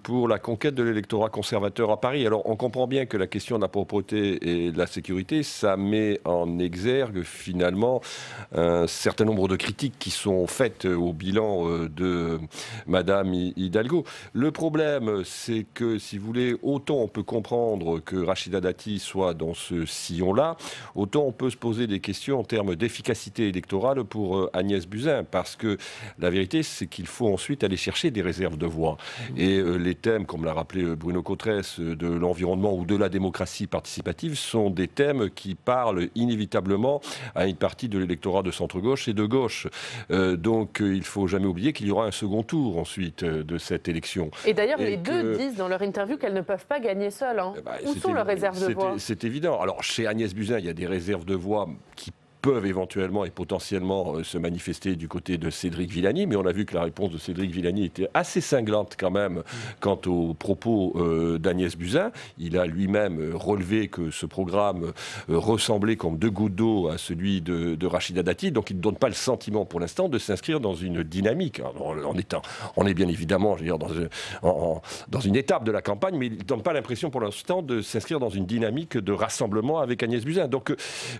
pour la conquête de l'électorat conservateur à Paris. Alors, on comprend bien que la question de la propreté et de la sécurité, ça met en exergue finalement un certain nombre de critiques qui sont faites au bilan de Madame Hidalgo. Le problème, c'est que, si vous voulez, autant on peut comprendre que Rachida Dati soit dans ce sillon-là, autant on peut se poser des questions en termes d'efficacité électorale pour Agnès Buzyn, parce que la vérité, c'est qu'il faut ensuite aller chercher des réserves de voix. Et les thèmes, comme l'a rappelé Bruno Cotresse, de l'environnement ou de la démocratie participative, sont des thèmes qui parlent inévitablement à une partie de l'électorat de centre-gauche et de gauche. Donc il ne faut jamais oublier qu'il y aura un second tour ensuite de cette élection. Et d'ailleurs, les deux disent dans leur interview qu'elles ne peuvent pas gagner seules. Où sont leurs réserves de voix ? C'est évident. Alors, chez Agnès Buzyn, il y a des réserves de voix qui peuvent éventuellement et potentiellement se manifester du côté de Cédric Villani, mais on a vu que la réponse de Cédric Villani était assez cinglante quand même quant aux propos d'Agnès Buzyn. Il a lui-même relevé que ce programme ressemblait comme deux gouttes d'eau à celui de Rachida Dati, donc il ne donne pas le sentiment pour l'instant de s'inscrire dans une dynamique. Alors, on est bien évidemment, je veux dire, dans une étape de la campagne, mais il ne donne pas l'impression pour l'instant de s'inscrire dans une dynamique de rassemblement avec Agnès Buzyn. Donc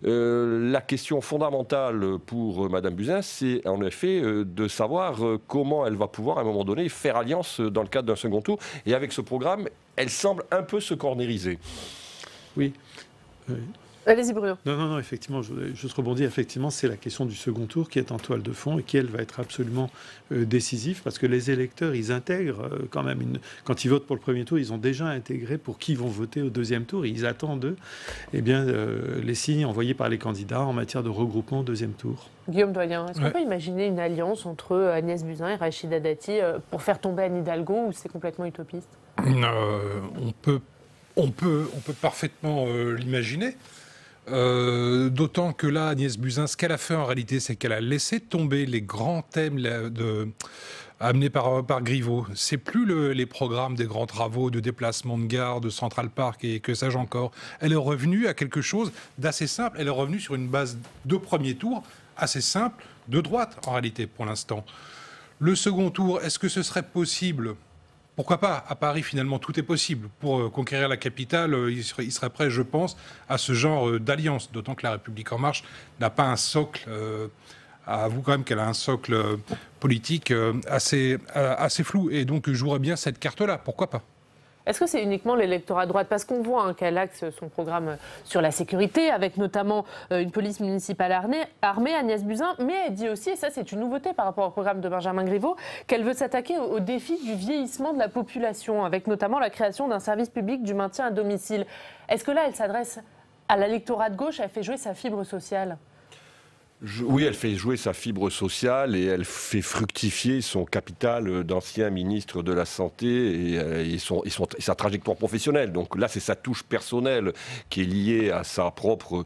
la question fondamentale pour Madame Buzyn, c'est en effet de savoir comment elle va pouvoir à un moment donné faire alliance dans le cadre d'un second tour. Et avec ce programme, elle semble un peu se cornériser. Oui. Allez-y, Bruno. Non, effectivement, je voudrais juste rebondir. Effectivement, c'est la question du second tour qui est en toile de fond et qui, elle, va être absolument décisive, parce que les électeurs, ils intègrent quand même, quand ils votent pour le premier tour, ils ont déjà intégré pour qui ils vont voter au deuxième tour, et ils attendent, les signes envoyés par les candidats en matière de regroupement au deuxième tour. Guillaume Doyen, est-ce qu'on peut imaginer une alliance entre Agnès Buzyn et Rachida Dati pour faire tomber Anne Hidalgo, ou c'est complètement utopiste ? On peut parfaitement l'imaginer. D'autant que là, Agnès Buzyn, ce qu'elle a fait en réalité, c'est qu'elle a laissé tomber les grands thèmes amenés par Griveaux. C'est plus les programmes des grands travaux de déplacement de gare, de Central Park et que sais-je encore. Elle est revenue à quelque chose d'assez simple. Elle est revenue sur une base de premier tour assez simple, de droite en réalité pour l'instant. Le second tour, est-ce que ce serait possible ? Pourquoi pas ? À Paris, finalement, tout est possible. Pour conquérir la capitale, il serait prêt, je pense, à ce genre d'alliance. D'autant que La République En Marche n'a pas un socle, avoue quand même qu'elle a un socle politique assez flou. Et donc, jouerait bien cette carte-là. Pourquoi pas ? Est-ce que c'est uniquement l'électorat de droite ? Parce qu'on voit qu'elle axe son programme sur la sécurité, avec notamment une police municipale armée, Agnès Buzyn, mais elle dit aussi, et ça c'est une nouveauté par rapport au programme de Benjamin Griveaux, qu'elle veut s'attaquer au défi du vieillissement de la population, avec notamment la création d'un service public du maintien à domicile. Est-ce que là, elle s'adresse à l'électorat de gauche, elle fait jouer sa fibre sociale ? Oui, elle fait jouer sa fibre sociale et elle fait fructifier son capital d'ancien ministre de la Santé et sa trajectoire professionnelle. Donc là, c'est sa touche personnelle qui est liée à sa propre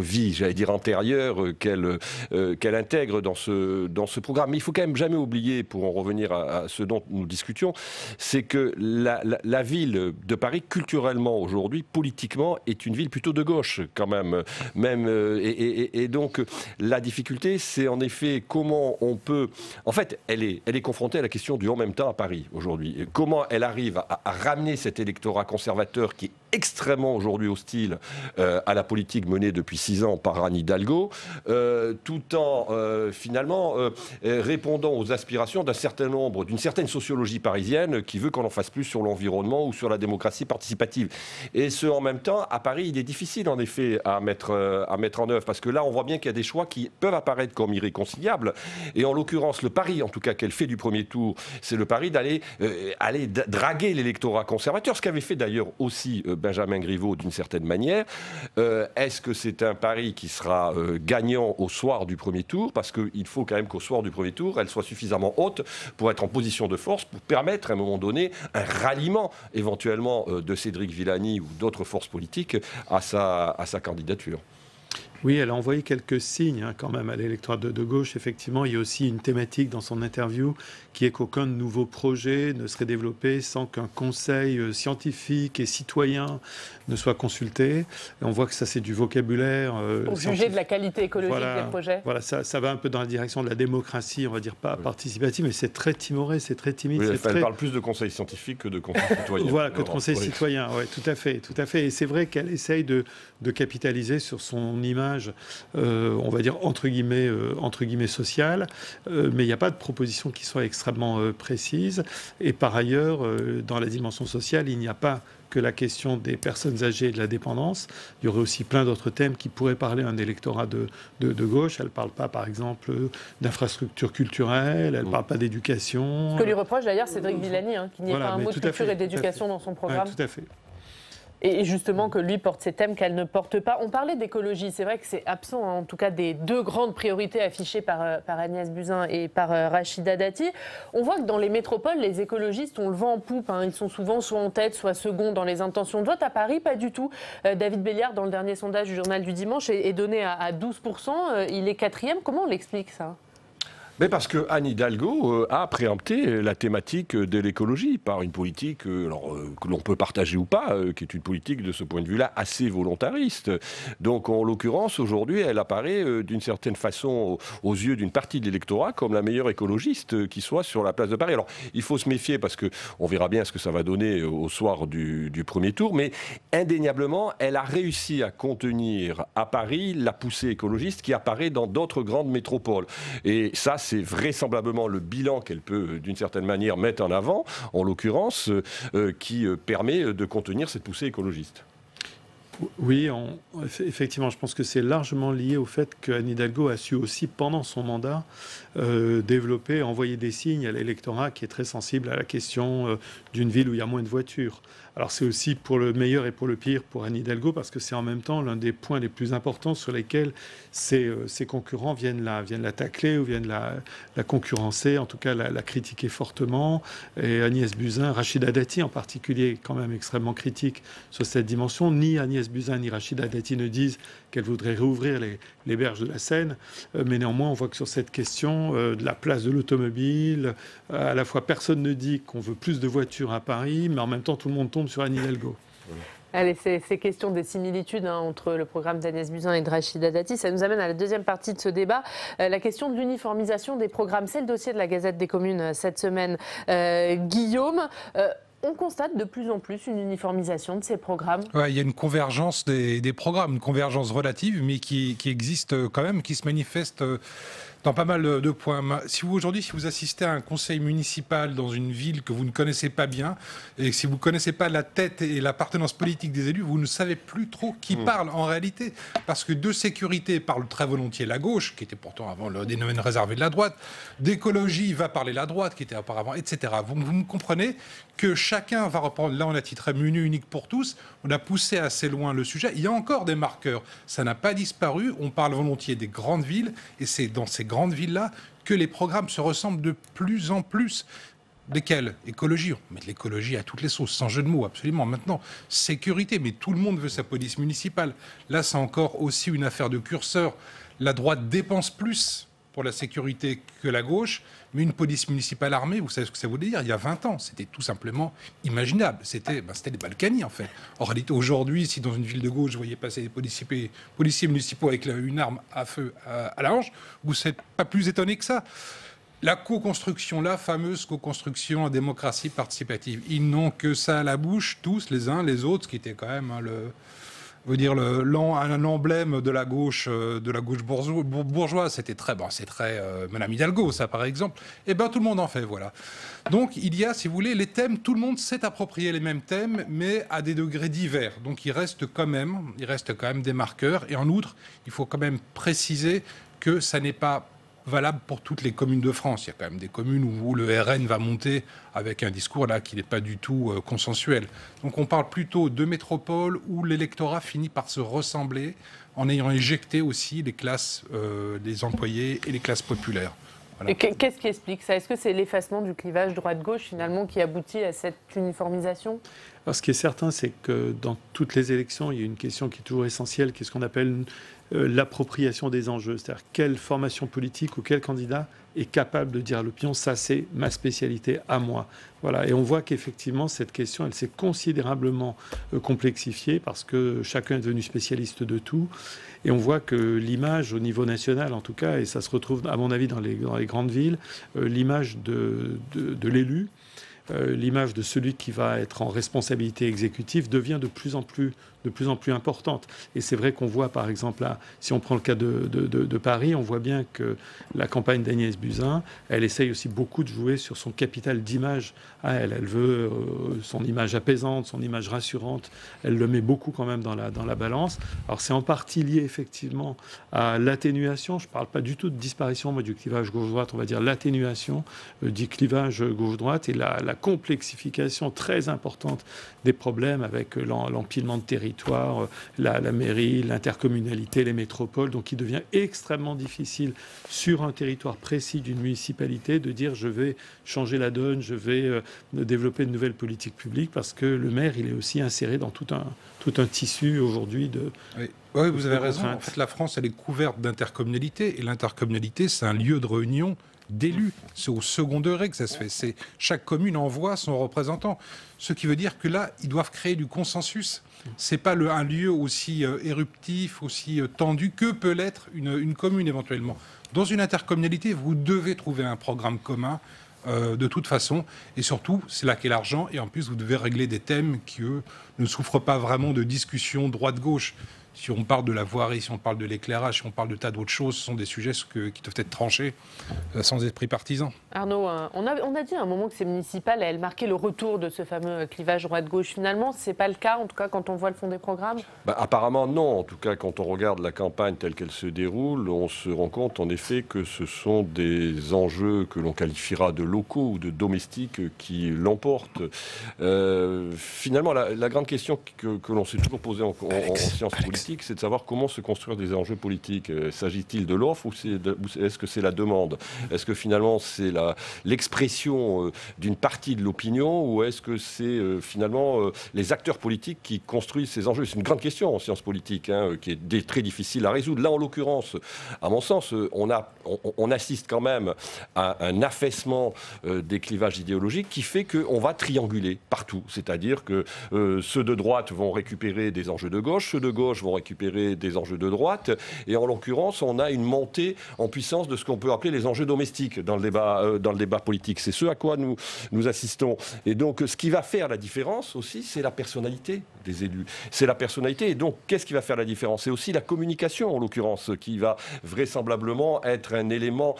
vie, j'allais dire antérieure, qu'elle intègre dans ce programme. Mais il faut quand même jamais oublier, pour en revenir à ce dont nous discutions, c'est que la ville de Paris, culturellement aujourd'hui, politiquement, est une ville plutôt de gauche quand même. Et donc, la difficulté, c'est en effet comment on peut... En fait, elle est confrontée à la question du « en même temps » à Paris aujourd'hui. Comment elle arrive à ramener cet électorat conservateur qui est extrêmement aujourd'hui hostile à la politique menée depuis 6 ans par Anne Hidalgo, tout en finalement répondant aux aspirations d'une certaine sociologie parisienne qui veut qu'on en fasse plus sur l'environnement ou sur la démocratie participative. Et en même temps, à Paris, il est difficile en effet à mettre en œuvre, parce que là, on voit bien qu'il y a des choix qui peuvent apparaître comme irréconciliables. Et en l'occurrence, le pari, en tout cas, qu'elle fait du premier tour, c'est le pari d'aller draguer l'électorat conservateur, ce qu'avait fait d'ailleurs aussi Benjamin Griveaux d'une certaine manière. Est-ce que c'est un pari qui sera gagnant au soir du premier tour? Parce qu'il faut quand même qu'au soir du premier tour, elle soit suffisamment haute pour être en position de force, pour permettre à un moment donné un ralliement éventuellement de Cédric Villani ou d'autres forces politiques à sa candidature. Oui, elle a envoyé quelques signes quand même à l'électorat de gauche. Effectivement, il y a aussi une thématique dans son interview qui est qu'aucun nouveau projet ne serait développé sans qu'un conseil scientifique et citoyen ne soit consulté. Et on voit que ça, c'est du vocabulaire. Pour juger de la qualité écologique des projets. Voilà, ça va un peu dans la direction de la démocratie, on va dire pas participative, mais c'est très timoré, c'est très timide. Oui, elle parle plus de conseils scientifiques que de conseils citoyens. Voilà, que de conseils citoyens, oui, tout à fait. Et c'est vrai qu'elle essaye de capitaliser sur son image, on va dire entre guillemets sociale, mais il n'y a pas de proposition qui soit extrêmement précise. Et par ailleurs, dans la dimension sociale, il n'y a pas que la question des personnes âgées et de la dépendance. Il y aurait aussi plein d'autres thèmes qui pourraient parler à un électorat de gauche. Elle ne parle pas, par exemple, d'infrastructures culturelles, elle ne parle pas d'éducation. Ce que lui reproche d'ailleurs Cédric Villani, qu'il n'y ait pas un mot de culture et d'éducation dans son programme. Ouais, tout à fait. Et justement que lui porte ces thèmes qu'elle ne porte pas. On parlait d'écologie, c'est vrai que c'est absent, en tout cas des deux grandes priorités affichées par Agnès Buzyn et par Rachida Dati. On voit que dans les métropoles, les écologistes ont le vent en poupe. Ils sont souvent soit en tête, soit second dans les intentions de vote. À Paris, pas du tout. David Béliard, dans le dernier sondage du Journal du Dimanche, est donné à 12%. Il est 4e. Comment on l'explique ça ? Mais parce que Anne Hidalgo a préempté la thématique de l'écologie par une politique que l'on peut partager ou pas, qui est une politique de ce point de vue-là assez volontariste. Donc en l'occurrence, aujourd'hui, elle apparaît d'une certaine façon aux yeux d'une partie de l'électorat comme la meilleure écologiste qui soit sur la place de Paris. Alors il faut se méfier parce qu'on verra bien ce que ça va donner au soir du premier tour, mais indéniablement, elle a réussi à contenir à Paris la poussée écologiste qui apparaît dans d'autres grandes métropoles. Et ça, c'est vraisemblablement le bilan qu'elle peut, d'une certaine manière, mettre en avant, en l'occurrence, qui permet de contenir cette poussée écologiste. Oui, effectivement, je pense que c'est largement lié au fait qu'Anne Hidalgo a su aussi, pendant son mandat, développer, envoyer des signes à l'électorat qui est très sensible à la question d'une ville où il y a moins de voitures. Alors c'est aussi pour le meilleur et pour le pire pour Anne Hidalgo, parce que c'est en même temps l'un des points les plus importants sur lesquels ses concurrents viennent la tacler ou viennent la concurrencer, en tout cas la critiquer fortement. Et Agnès Buzyn, Rachida Dati en particulier, quand même extrêmement critique sur cette dimension. Ni Agnès Buzyn ni Rachida Dati ne disent qu'elle voudrait réouvrir les berges de la Seine, mais néanmoins on voit que sur cette question de la place de l'automobile, à la fois personne ne dit qu'on veut plus de voitures à Paris, mais en même temps tout le monde tombe sur Anne Hidalgo. Allez, ces questions des similitudes entre le programme d'Agnès Buzyn et de Rachida Dati, ça nous amène à la deuxième partie de ce débat, la question de l'uniformisation des programmes. C'est le dossier de la Gazette des Communes cette semaine. Guillaume, on constate de plus en plus une uniformisation de ces programmes. Ouais, il y a une convergence des programmes, une convergence relative, mais qui existe quand même, qui se manifeste dans pas mal de points. Si vous assistez à un conseil municipal dans une ville que vous ne connaissez pas bien, et si vous ne connaissez pas la tête et l'appartenance politique des élus, vous ne savez plus trop qui parle en réalité. Parce que de sécurité parle très volontiers la gauche, qui était pourtant avant le domaine réservé de la droite. D'écologie va parler la droite, qui était auparavant, etc. Vous me comprenez que chacun va reprendre, là on a titré menu unique pour tous, on a poussé assez loin le sujet. Il y a encore des marqueurs, ça n'a pas disparu, on parle volontiers des grandes villes, et c'est dans ces grandes villes-là que les programmes se ressemblent de plus en plus. Lesquels ? Écologie, on met de l'écologie à toutes les sauces, sans jeu de mots, absolument. Maintenant, sécurité, mais tout le monde veut sa police municipale. Là, c'est encore aussi une affaire de curseur. La droite dépense plus pour la sécurité que la gauche, mais une police municipale armée, vous savez ce que ça voulait dire ? Il y a 20 ans, c'était tout simplement imaginable. C'était les Balkany, en fait. En réalité, aujourd'hui, si dans une ville de gauche, vous voyez passer des policiers municipaux avec une arme à feu à la hanche, vous n'êtes pas plus étonné que ça. La co-construction, la fameuse co-construction en démocratie participative. Ils n'ont que ça à la bouche, tous, les uns, les autres, ce qui était quand même un emblème de la gauche bourgeoise. C'était très, c'est très Madame Hidalgo, ça par exemple. Eh bien, tout le monde en fait, voilà. Donc, il y a, si vous voulez, les thèmes, tout le monde s'est approprié les mêmes thèmes, mais à des degrés divers. Donc, il reste quand même des marqueurs. Et en outre, il faut quand même préciser que ça n'est pas valable pour toutes les communes de France. Il y a quand même des communes où le RN va monter avec un discours là qui n'est pas du tout consensuel. Donc on parle plutôt de métropoles où l'électorat finit par se ressembler en ayant éjecté aussi les classes des employés et les classes populaires. Voilà. Et qu'est-ce qui explique ça? Est-ce que c'est l'effacement du clivage droite-gauche finalement qui aboutit à cette uniformisation? Alors, ce qui est certain, c'est que dans toutes les élections, il y a une question qui est toujours essentielle, qui est ce qu'on appelle l'appropriation des enjeux. C'est-à-dire quelle formation politique ou quel candidat est capable de dire à l'opinion, ça c'est ma spécialité à moi. Voilà. Et on voit qu'effectivement, cette question, elle s'est considérablement complexifiée parce que chacun est devenu spécialiste de tout. Et on voit que l'image au niveau national, en tout cas, et ça se retrouve à mon avis dans les grandes villes, l'image de l'élu, l'image de celui qui va être en responsabilité exécutive devient de plus en plus importante. Et c'est vrai qu'on voit, par exemple, là, si on prend le cas de Paris, on voit bien que la campagne d'Agnès Buzyn, elle essaye aussi beaucoup de jouer sur son capital d'image à elle. Elle veut son image apaisante, son image rassurante. Elle le met beaucoup quand même dans la balance. Alors c'est en partie lié effectivement à l'atténuation. Je ne parle pas du tout de disparition moi, du clivage gauche-droite, on va dire l'atténuation du clivage gauche-droite et la complexification très importante des problèmes avec l'empilement de territoire, la mairie, l'intercommunalité, les métropoles. Donc il devient extrêmement difficile sur un territoire précis d'une municipalité de dire je vais changer la donne, je vais développer de nouvelles politiques publiques parce que le maire il est aussi inséré dans tout un tissu aujourd'hui de... Oui, vous avez raison. En fait, la France, elle est couverte d'intercommunalité et l'intercommunalité, c'est un lieu de réunion d'élus. C'est au second degré que ça se fait. Chaque commune envoie son représentant. Ce qui veut dire que là, ils doivent créer du consensus. Ce n'est pas un lieu aussi éruptif, aussi tendu que peut l'être une commune éventuellement. Dans une intercommunalité, vous devez trouver un programme commun de toute façon. Et surtout, c'est là qu'est l'argent. Et en plus, vous devez régler des thèmes qui, eux, ne souffrent pas vraiment de discussion droite-gauche. Si on parle de la voirie, si on parle de l'éclairage, si on parle de tas d'autres choses, ce sont des sujets qui doivent être tranchés sans esprit partisan. Arnaud, on a dit à un moment que ces municipales, elles marquaient le retour de ce fameux clivage droite-gauche. Finalement, ce n'est pas le cas, en tout cas, quand on voit le fond des programmes? Apparemment, non. En tout cas, quand on regarde la campagne telle qu'elle se déroule, on se rend compte, en effet, que ce sont des enjeux que l'on qualifiera de locaux ou de domestiques qui l'emportent. Finalement, la grande question que l'on s'est toujours posée en sciences politiques, c'est de savoir comment se construire des enjeux politiques. S'agit-il de l'offre ou est-ce que c'est la demande? Est-ce que finalement c'est l'expression d'une partie de l'opinion ou est-ce que c'est finalement les acteurs politiques qui construisent ces enjeux? C'est une grande question en sciences politiques qui est très difficile à résoudre. Là, en l'occurrence, à mon sens, on assiste quand même à un affaissement des clivages idéologiques qui fait qu'on va trianguler partout. C'est-à-dire que ceux de droite vont récupérer des enjeux de gauche, ceux de gauche vont récupérer des enjeux de droite. Et en l'occurrence, on a une montée en puissance de ce qu'on peut appeler les enjeux domestiques dans le débat politique. C'est ce à quoi nous assistons. Et donc, ce qui va faire la différence aussi, c'est la personnalité des élus. C'est la personnalité. Et donc, qu'est-ce qui va faire la différence? C'est aussi la communication, en l'occurrence, qui va vraisemblablement être un élément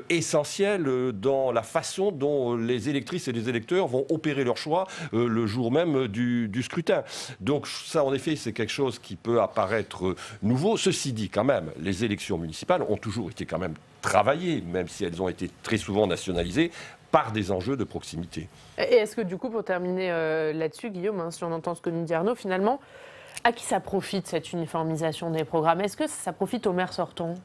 essentiel dans la façon dont les électrices et les électeurs vont opérer leur choix le jour même du scrutin. Donc, ça, en effet, c'est quelque chose qui peut apparaître nouveau. Ceci dit, quand même, les élections municipales ont toujours été quand même travaillées, même si elles ont été très souvent nationalisées, par des enjeux de proximité. Et est-ce que du coup, pour terminer là-dessus, Guillaume, si on entend ce que nous dit Arnaud, finalement, à qui ça profite cette uniformisation des programmes? Est-ce que ça profite aux maires sortants?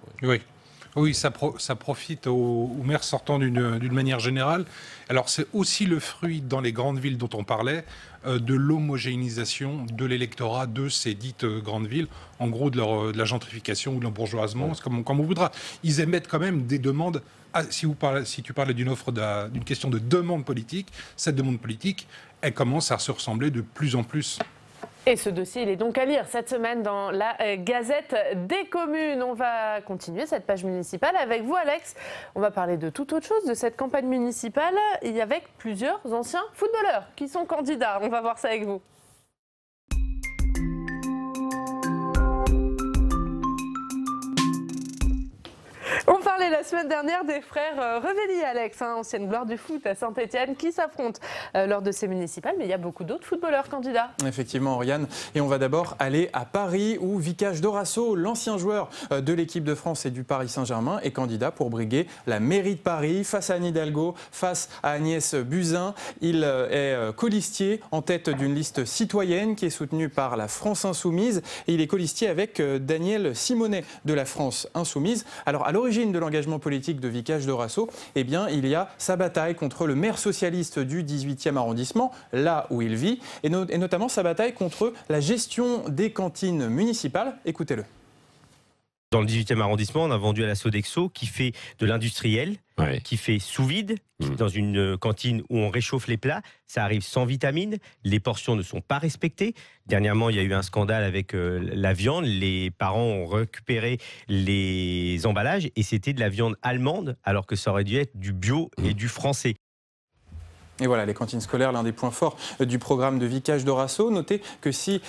Oui, ça profite aux maires sortants d'une manière générale. Alors c'est aussi le fruit, dans les grandes villes dont on parlait, de l'homogénéisation de l'électorat de ces dites grandes villes, en gros de la gentrification ou de l'embourgeoisement, comme on voudra. Ils émettent quand même des demandes. Si tu parlais d'une question de demande politique, cette demande politique, elle commence à se ressembler de plus en plus Et ce dossier, il est donc à lire cette semaine dans la Gazette des communes. On va continuer cette page municipale avec vous, Alex. On va parler de toute autre chose, de cette campagne municipale. Il y avait plusieurs anciens footballeurs qui sont candidats. On va voir ça avec vous. On parlait la semaine dernière des frères Revelli, Alex, ancienne gloire du foot à Saint-Etienne, qui s'affrontent lors de ces municipales. Mais il y a beaucoup d'autres footballeurs candidats. Effectivement, Oriane. Et on va d'abord aller à Paris, où Vicage Dorasso, l'ancien joueur de l'équipe de France et du Paris Saint-Germain, est candidat pour briguer la mairie de Paris face à Anne Hidalgo, face à Agnès Buzyn. Il est colistier en tête d'une liste citoyenne qui est soutenue par la France Insoumise. Et il est colistier avec Daniel Simonet de la France Insoumise. Alors, à l'origine de l'engagement politique de Vicage Dorasso, eh bien, il y a sa bataille contre le maire socialiste du 18e arrondissement, là où il vit, et notamment sa bataille contre la gestion des cantines municipales. Écoutez-le. Dans le 18e arrondissement, on a vendu à la Sodexo qui fait de l'industriel, qui fait sous vide, dans une cantine où on réchauffe les plats. Ça arrive sans vitamines, les portions ne sont pas respectées. Dernièrement, il y a eu un scandale avec la viande. Les parents ont récupéré les emballages et c'était de la viande allemande alors que ça aurait dû être du bio et du français. Et voilà, les cantines scolaires, l'un des points forts du programme de Vicage Dorasso. Notez que si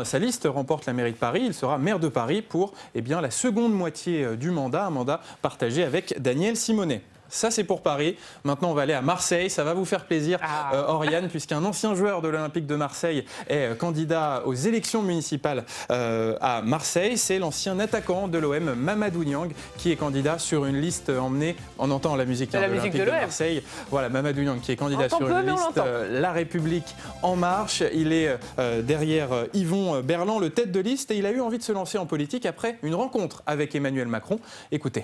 sa liste remporte la mairie de Paris, il sera maire de Paris pour la seconde moitié du mandat, un mandat partagé avec Daniel Simonet. Ça, c'est pour Paris. Maintenant, on va aller à Marseille. Ça va vous faire plaisir, Oriane, puisqu'un ancien joueur de l'Olympique de Marseille est candidat aux élections municipales à Marseille. C'est l'ancien attaquant de l'OM, Mamadou Niang, qui est candidat sur une liste emmenée. On entend la musique de l'Olympique de Marseille. Voilà, Mamadou Niang qui est candidat sur une liste La République En Marche. Il est derrière Yvon Berland, le tête de liste, et il a eu envie de se lancer en politique après une rencontre avec Emmanuel Macron. Écoutez.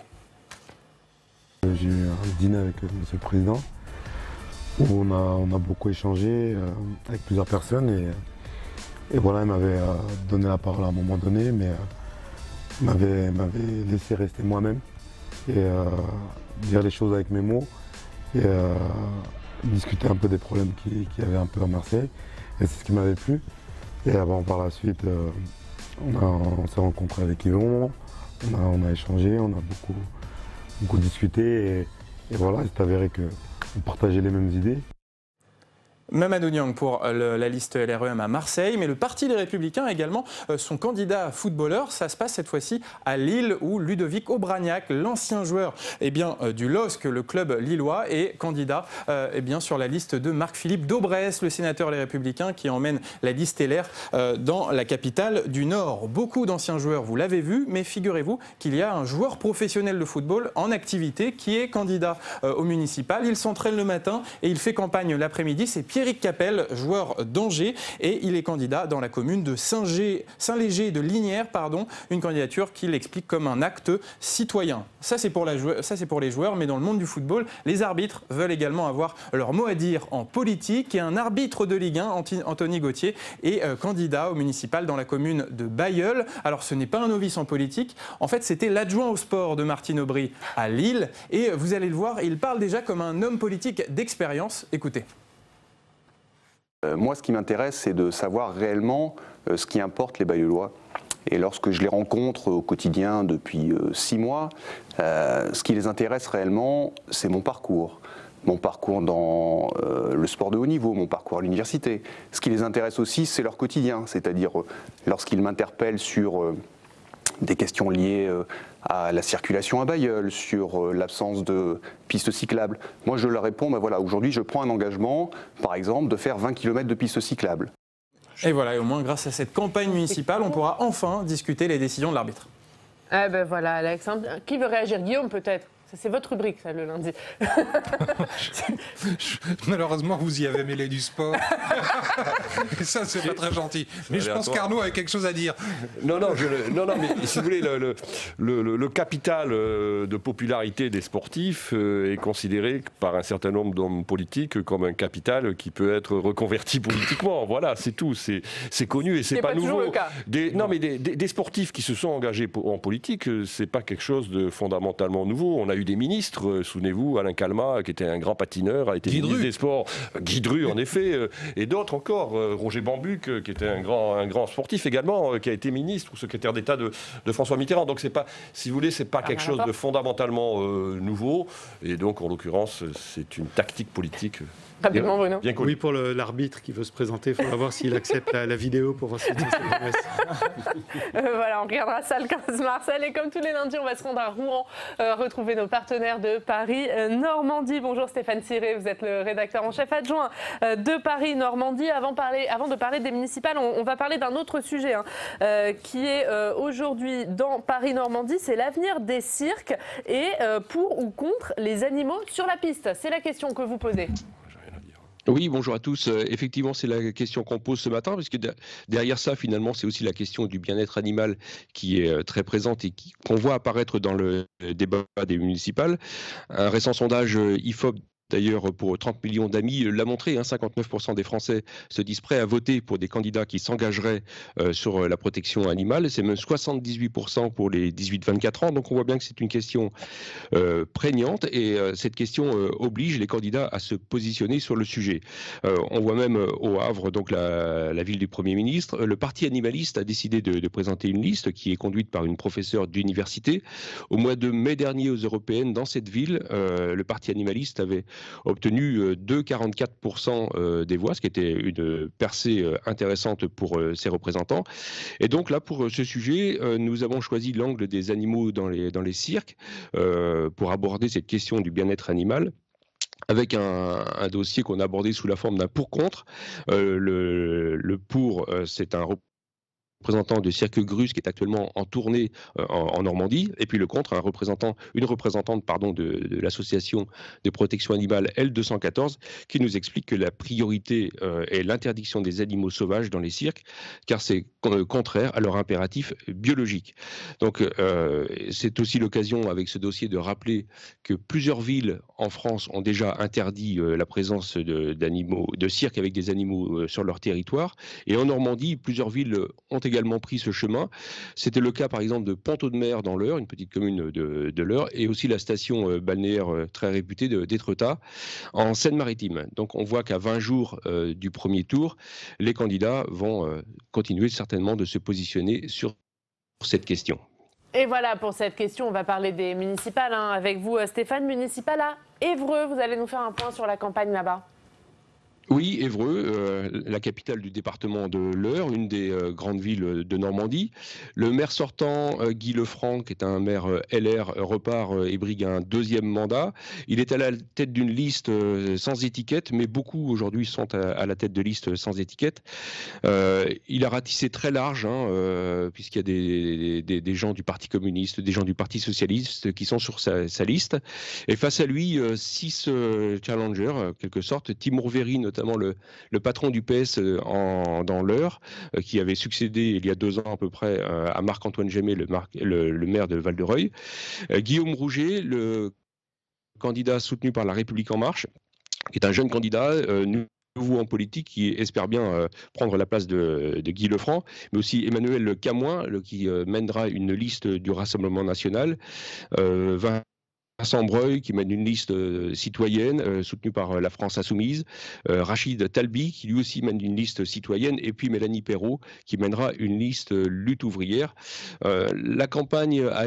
J'ai eu un dîner avec M. le Président où on a beaucoup échangé avec plusieurs personnes et voilà, il m'avait donné la parole à un moment donné, mais il m'avait laissé rester moi-même et dire les choses avec mes mots et discuter un peu des problèmes qu'il y avait un peu à Marseille, et c'est ce qui m'avait plu. Et par la suite, on s'est rencontré avec Yvon, on a échangé, on a beaucoup discuté et voilà, il s'est avéré qu'on partageait les mêmes idées. Mamadou Niang pour la liste LREM à Marseille, mais le Parti des Républicains a également son candidat footballeur. Ça se passe cette fois-ci à Lille où Ludovic Obraniak, l'ancien joueur du LOSC, le club lillois, est candidat sur la liste de Marc-Philippe Daubresse, le sénateur Les Républicains qui emmène la liste LR dans la capitale du Nord. Beaucoup d'anciens joueurs, vous l'avez vu, mais figurez-vous qu'il y a un joueur professionnel de football en activité qui est candidat au municipal. Il s'entraîne le matin et il fait campagne l'après-midi. C'est Pierrick Capel, joueur d'Angers, et il est candidat dans la commune de Saint-Léger de Linières, une candidature qu'il explique comme un acte citoyen. Ça c'est pour les joueurs, mais dans le monde du football, les arbitres veulent également avoir leur mot à dire en politique, et un arbitre de Ligue 1, Anthony Gauthier, est candidat au municipal dans la commune de Bailleul. Alors ce n'est pas un novice en politique, en fait c'était l'adjoint au sport de Martine Aubry à Lille, et vous allez le voir, il parle déjà comme un homme politique d'expérience. Écoutez. Moi, ce qui m'intéresse, c'est de savoir réellement ce qui importe les Bailleullois. Et lorsque je les rencontre au quotidien depuis 6 mois, ce qui les intéresse réellement, c'est mon parcours. Mon parcours dans le sport de haut niveau, mon parcours à l'université. Ce qui les intéresse aussi, c'est leur quotidien. C'est-à-dire, lorsqu'ils m'interpellent sur des questions liées à la circulation à Bailleul, sur l'absence de pistes cyclables. Moi, je leur réponds, voilà, aujourd'hui, je prends un engagement, par exemple, de faire 20 km de pistes cyclables. Et voilà, et au moins, grâce à cette campagne municipale, on pourra enfin discuter les décisions de l'arbitre. Eh ben voilà, Alex. Qui veut réagir? Guillaume, peut-être? C'est votre rubrique, ça, le lundi. Malheureusement, vous y avez mêlé du sport. Et ça, c'est pas très gentil. Mais je pense qu'Arnaud avait quelque chose à dire. Non, mais si vous voulez, le capital de popularité des sportifs est considéré par un certain nombre d'hommes politiques comme un capital qui peut être reconverti politiquement. Voilà, c'est tout. C'est connu et c'est pas nouveau. Le cas. Des sportifs qui se sont engagés en politique, c'est pas quelque chose de fondamentalement nouveau. On a eu eu des ministres, souvenez-vous, Alain Calmat, qui était un grand patineur, a été ministre des Sports, Guy Dru, en effet, et d'autres encore, Roger Bambuc, qui était un grand sportif également, qui a été ministre ou secrétaire d'État de François Mitterrand. Donc c'est pas, si vous voulez, c'est pas quelque chose de fondamentalement nouveau, et donc en l'occurrence, c'est une tactique politique. Rapidement, Bruno. Bien connu. Oui, pour l'arbitre qui veut se présenter, il faudra voir s'il accepte la vidéo pour voir si voilà, on regardera ça le 15 mars. Et comme tous les lundis, on va se rendre à Rouen, retrouver nos partenaires de Paris-Normandie. Bonjour Stéphane Ciré, vous êtes le rédacteur en chef adjoint de Paris-Normandie. Avant de parler des municipales, on va parler d'un autre sujet qui est aujourd'hui dans Paris-Normandie, c'est l'avenir des cirques et pour ou contre les animaux sur la piste. C'est la question que vous posez. Oui, bonjour à tous. Effectivement, c'est la question qu'on pose ce matin, parce que derrière ça, finalement, c'est aussi la question du bien-être animal qui est très présente et qu'on voit apparaître dans le débat des municipales. Un récent sondage IFOP, d'ailleurs, pour 30 millions d'amis, l'a montré, 59% des Français se disent prêts à voter pour des candidats qui s'engageraient sur la protection animale. C'est même 78% pour les 18-24 ans. Donc on voit bien que c'est une question prégnante et cette question oblige les candidats à se positionner sur le sujet. On voit même au Havre, donc la ville du Premier ministre, le parti animaliste a décidé de présenter une liste qui est conduite par une professeure d'université. Au mois de mai dernier aux Européennes, dans cette ville, le parti animaliste avait obtenu 2,44% des voix, ce qui était une percée intéressante pour ses représentants. Et donc là, pour ce sujet, nous avons choisi l'angle des animaux dans les cirques pour aborder cette question du bien-être animal, avec un dossier qu'on a abordé sous la forme d'un pour-contre. Le pour, c'est un représentant de Cirque Grus qui est actuellement en tournée en Normandie, et puis le contre, une représentante de l'association de protection animale L214 qui nous explique que la priorité est l'interdiction des animaux sauvages dans les cirques, car c'est contraire à leur impératif biologique. Donc c'est aussi l'occasion avec ce dossier de rappeler que plusieurs villes en France ont déjà interdit la présence de cirques avec des animaux sur leur territoire, et en Normandie, plusieurs villes ont également pris ce chemin. C'était le cas par exemple de Ponteau-de-Mer dans l'Eure, une petite commune de l'Eure, et aussi la station balnéaire très réputée d'Étretat en Seine-Maritime. Donc on voit qu'à 20 jours du premier tour, les candidats vont continuer certainement de se positionner sur cette question. Et voilà pour cette question, on va parler des municipales avec vous Stéphane. Municipal à Évreux, vous allez nous faire un point sur la campagne là-bas. Oui, Évreux, la capitale du département de l'Eure, une des grandes villes de Normandie. Le maire sortant, Guy Lefranc, qui est un maire LR, repart et brigue un deuxième mandat. Il est à la tête d'une liste sans étiquette, mais beaucoup aujourd'hui sont à la tête de listes sans étiquette. Il a ratissé très large, puisqu'il y a des gens du Parti communiste, des gens du Parti socialiste qui sont sur sa liste. Et face à lui, 6 challengers, en quelque sorte. Timur Véry, notamment le patron du PS dans l'Eure, qui avait succédé il y a 2 ans à peu près à Marc-Antoine Gémet, le maire de Val-de-Reuil. Guillaume Rouget, le candidat soutenu par La République En Marche, qui est un jeune candidat nouveau en politique, qui espère bien prendre la place de Guy Lefranc, mais aussi Emmanuel Camoin, qui mènera une liste du Rassemblement National. Vincent Breuil, qui mène une liste citoyenne soutenue par la France Insoumise, Rachid Talbi, qui lui aussi mène une liste citoyenne, et puis Mélanie Perrault, qui mènera une liste lutte ouvrière. La campagne à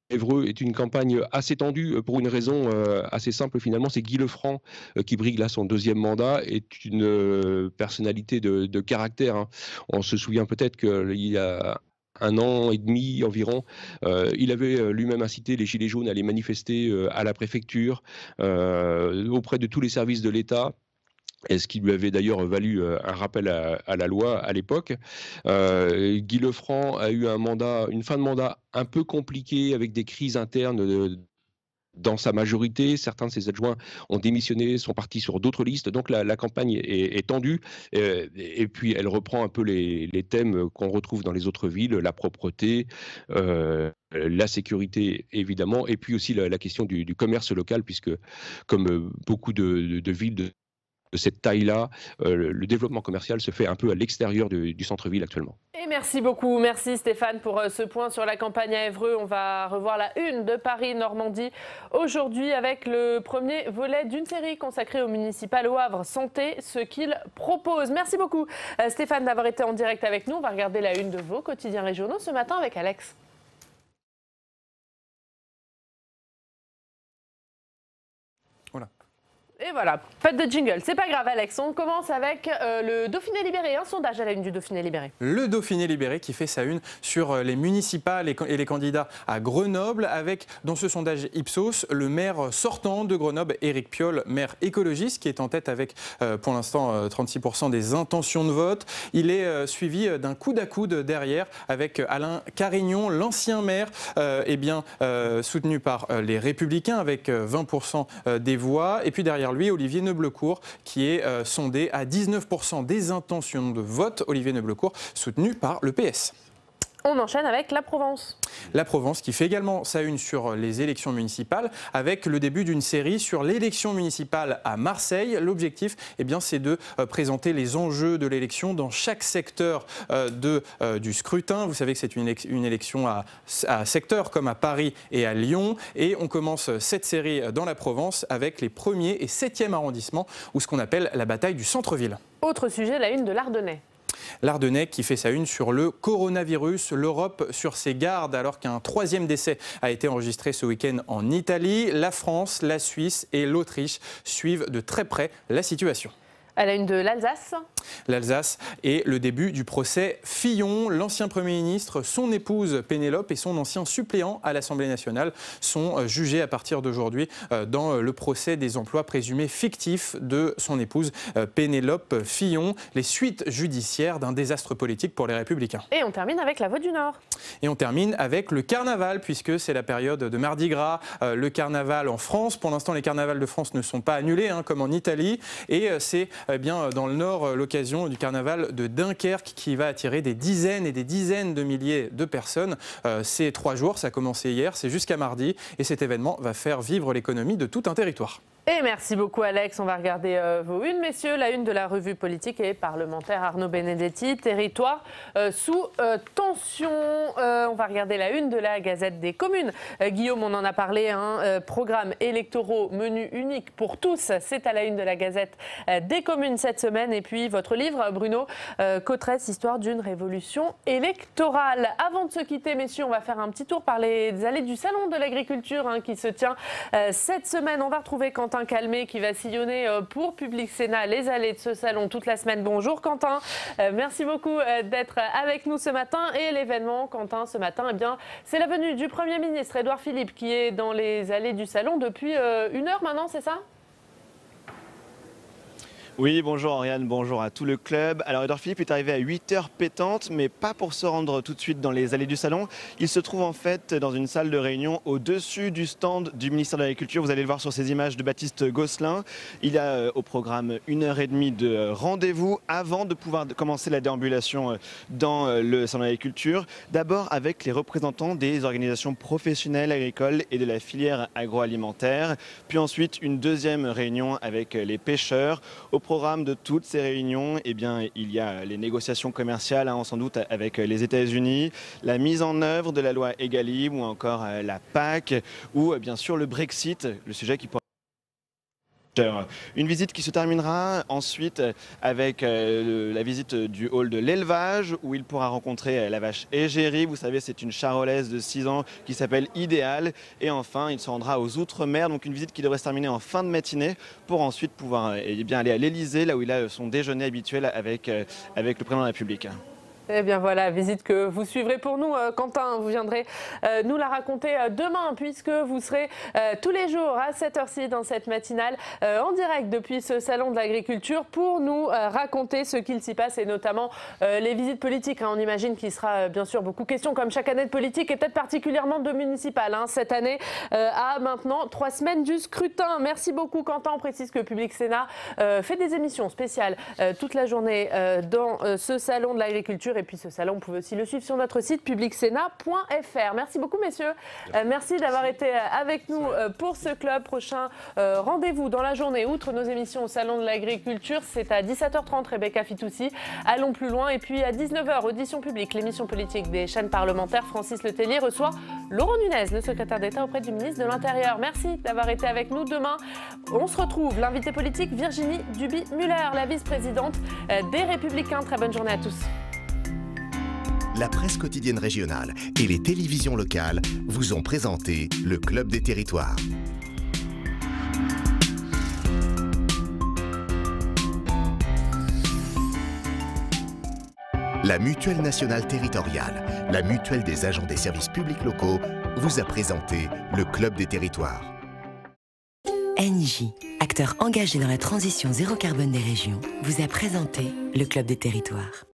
Évreux est une campagne assez tendue pour une raison assez simple finalement, c'est Guy Lefranc qui brigue là son deuxième mandat, est une personnalité de caractère. On se souvient peut-être qu'il y a 1 an et demi environ, il avait lui-même incité les Gilets jaunes à aller manifester à la préfecture, auprès de tous les services de l'État. Et ce qui lui avait d'ailleurs valu un rappel à la loi à l'époque. Guy Lefranc a eu une fin de mandat un peu compliquée avec des crises internes dans sa majorité. Certains de ses adjoints ont démissionné, sont partis sur d'autres listes. Donc la campagne est tendue. Et puis elle reprend un peu les thèmes qu'on retrouve dans les autres villes, la propreté, la sécurité évidemment, et puis aussi la question du commerce local, puisque comme beaucoup de villes de cette taille-là, le développement commercial se fait un peu à l'extérieur du centre-ville actuellement. Et merci beaucoup, merci Stéphane pour ce point sur la campagne à Évreux. On va revoir la une de Paris-Normandie aujourd'hui avec le premier volet d'une série consacrée au municipal au Havre Santé, ce qu'il propose. Merci beaucoup Stéphane d'avoir été en direct avec nous. On va regarder la une de vos quotidiens régionaux ce matin avec Alex. Voilà. Et voilà, pas de jingle, c'est pas grave Alex, on commence avec le Dauphiné Libéré, un sondage à la une du Dauphiné Libéré. Le Dauphiné Libéré qui fait sa une sur les municipales et les candidats à Grenoble avec, dans ce sondage Ipsos, le maire sortant de Grenoble, Éric Piolle, maire écologiste, qui est en tête avec pour l'instant 36% des intentions de vote. Il est suivi d'un coude à coude derrière avec Alain Carignon, l'ancien maire, soutenu par les Républicains avec 20% des voix. Et puis derrière lui, Olivier Neublecourt, qui est sondé à 19% des intentions de vote. Olivier Neublecourt, soutenu par le PS. On enchaîne avec la Provence. La Provence qui fait également sa une sur les élections municipales avec le début d'une série sur l'élection municipale à Marseille. L'objectif, c'est de présenter les enjeux de l'élection dans chaque secteur du scrutin. Vous savez que c'est une élection à secteur comme à Paris et à Lyon. Et on commence cette série dans la Provence avec les 1er et 7e arrondissements ou ce qu'on appelle la bataille du centre-ville. Autre sujet, la une de l'Ardennais. L'Ardennais qui fait sa une sur le coronavirus, l'Europe sur ses gardes alors qu'un 3e décès a été enregistré ce week-end en Italie. La France, la Suisse et l'Autriche suivent de très près la situation. À la une de l'Alsace. L'Alsace et le début du procès Fillon. L'ancien Premier ministre, son épouse Pénélope et son ancien suppléant à l'Assemblée nationale sont jugés à partir d'aujourd'hui dans le procès des emplois présumés fictifs de son épouse Pénélope Fillon. Les suites judiciaires d'un désastre politique pour les Républicains. Et on termine avec la Voix du Nord. Et on termine avec le carnaval puisque c'est la période de Mardi Gras. Le carnaval en France. Pour l'instant, les carnavals de France ne sont pas annulés comme en Italie. Et c'est dans le Nord l'occasion du carnaval de Dunkerque qui va attirer des dizaines et des dizaines de milliers de personnes. C'est 3 jours, ça a commencé hier, c'est jusqu'à mardi et cet événement va faire vivre l'économie de tout un territoire. Et merci beaucoup Alex, on va regarder vos unes messieurs, la une de la revue politique et parlementaire Arnaud Benedetti, territoire sous tension. On va regarder la une de la Gazette des communes. Guillaume, on en a parlé, programme électoraux, menu unique pour tous, c'est à la une de la Gazette des communes cette semaine. Et puis votre livre, Bruno Cottresse, Histoire d'une révolution électorale. Avant de se quitter messieurs, on va faire un petit tour par les allées du Salon de l'agriculture qui se tient cette semaine. On va retrouver Quentin Calmet qui va sillonner pour Public Sénat les allées de ce salon toute la semaine. Bonjour Quentin, merci beaucoup d'être avec nous ce matin. Et l'événement Quentin ce matin, c'est la venue du Premier ministre Édouard Philippe qui est dans les allées du salon depuis 1 heure maintenant, c'est ça ? Oui, bonjour Ariane, bonjour à tout le club. Alors Édouard Philippe est arrivé à 8h pétantes, mais pas pour se rendre tout de suite dans les allées du salon. Il se trouve en fait dans une salle de réunion au-dessus du stand du ministère de l'Agriculture. Vous allez le voir sur ces images de Baptiste Gosselin. Il y a au programme 1h30 de rendez-vous avant de pouvoir commencer la déambulation dans le salon de l'agriculture. D'abord avec les représentants des organisations professionnelles agricoles et de la filière agroalimentaire. Puis ensuite une deuxième réunion avec les pêcheurs. Au programme de toutes ces réunions, il y a les négociations commerciales, sans doute avec les États-Unis, la mise en œuvre de la loi Egalim ou encore la PAC ou bien sûr le Brexit, le sujet qui pourrait... Une visite qui se terminera ensuite avec la visite du hall de l'élevage où il pourra rencontrer la vache égérie. Vous savez, c'est une charolaise de 6 ans qui s'appelle Idéal. Et enfin, il se rendra aux Outre-mer. Donc une visite qui devrait se terminer en fin de matinée pour ensuite pouvoir aller à l'Élysée, là où il a son déjeuner habituel avec le président de la République. Eh bien voilà, visite que vous suivrez pour nous, Quentin. Vous viendrez nous la raconter demain puisque vous serez tous les jours à cette heure-ci dans cette matinale en direct depuis ce salon de l'agriculture pour nous raconter ce qu'il s'y passe et notamment les visites politiques. On imagine qu'il sera bien sûr beaucoup question comme chaque année de politique et peut-être particulièrement de municipal cette année à maintenant 3 semaines du scrutin. Merci beaucoup Quentin. On précise que Public Sénat fait des émissions spéciales toute la journée dans ce salon de l'agriculture. Et puis ce salon, vous pouvez aussi le suivre sur notre site publicsénat.fr. Merci beaucoup, messieurs. Merci d'avoir été avec nous pour ce club. Prochain rendez-vous dans la journée, outre nos émissions au Salon de l'Agriculture, c'est à 17h30, Rebecca Fitoussi. Allons plus loin. Et puis à 19h, audition publique, l'émission politique des chaînes parlementaires. Francis Letellier reçoit Laurent Nunez, le secrétaire d'État auprès du ministre de l'Intérieur. Merci d'avoir été avec nous. Demain, on se retrouve. L'invité politique, Virginie Duby-Muller, la vice-présidente des Républicains. Très bonne journée à tous. La presse quotidienne régionale et les télévisions locales vous ont présenté le Club des Territoires. La Mutuelle nationale territoriale, la mutuelle des agents des services publics locaux, vous a présenté le Club des Territoires. NJ, acteur engagé dans la transition zéro carbone des régions, vous a présenté le Club des Territoires.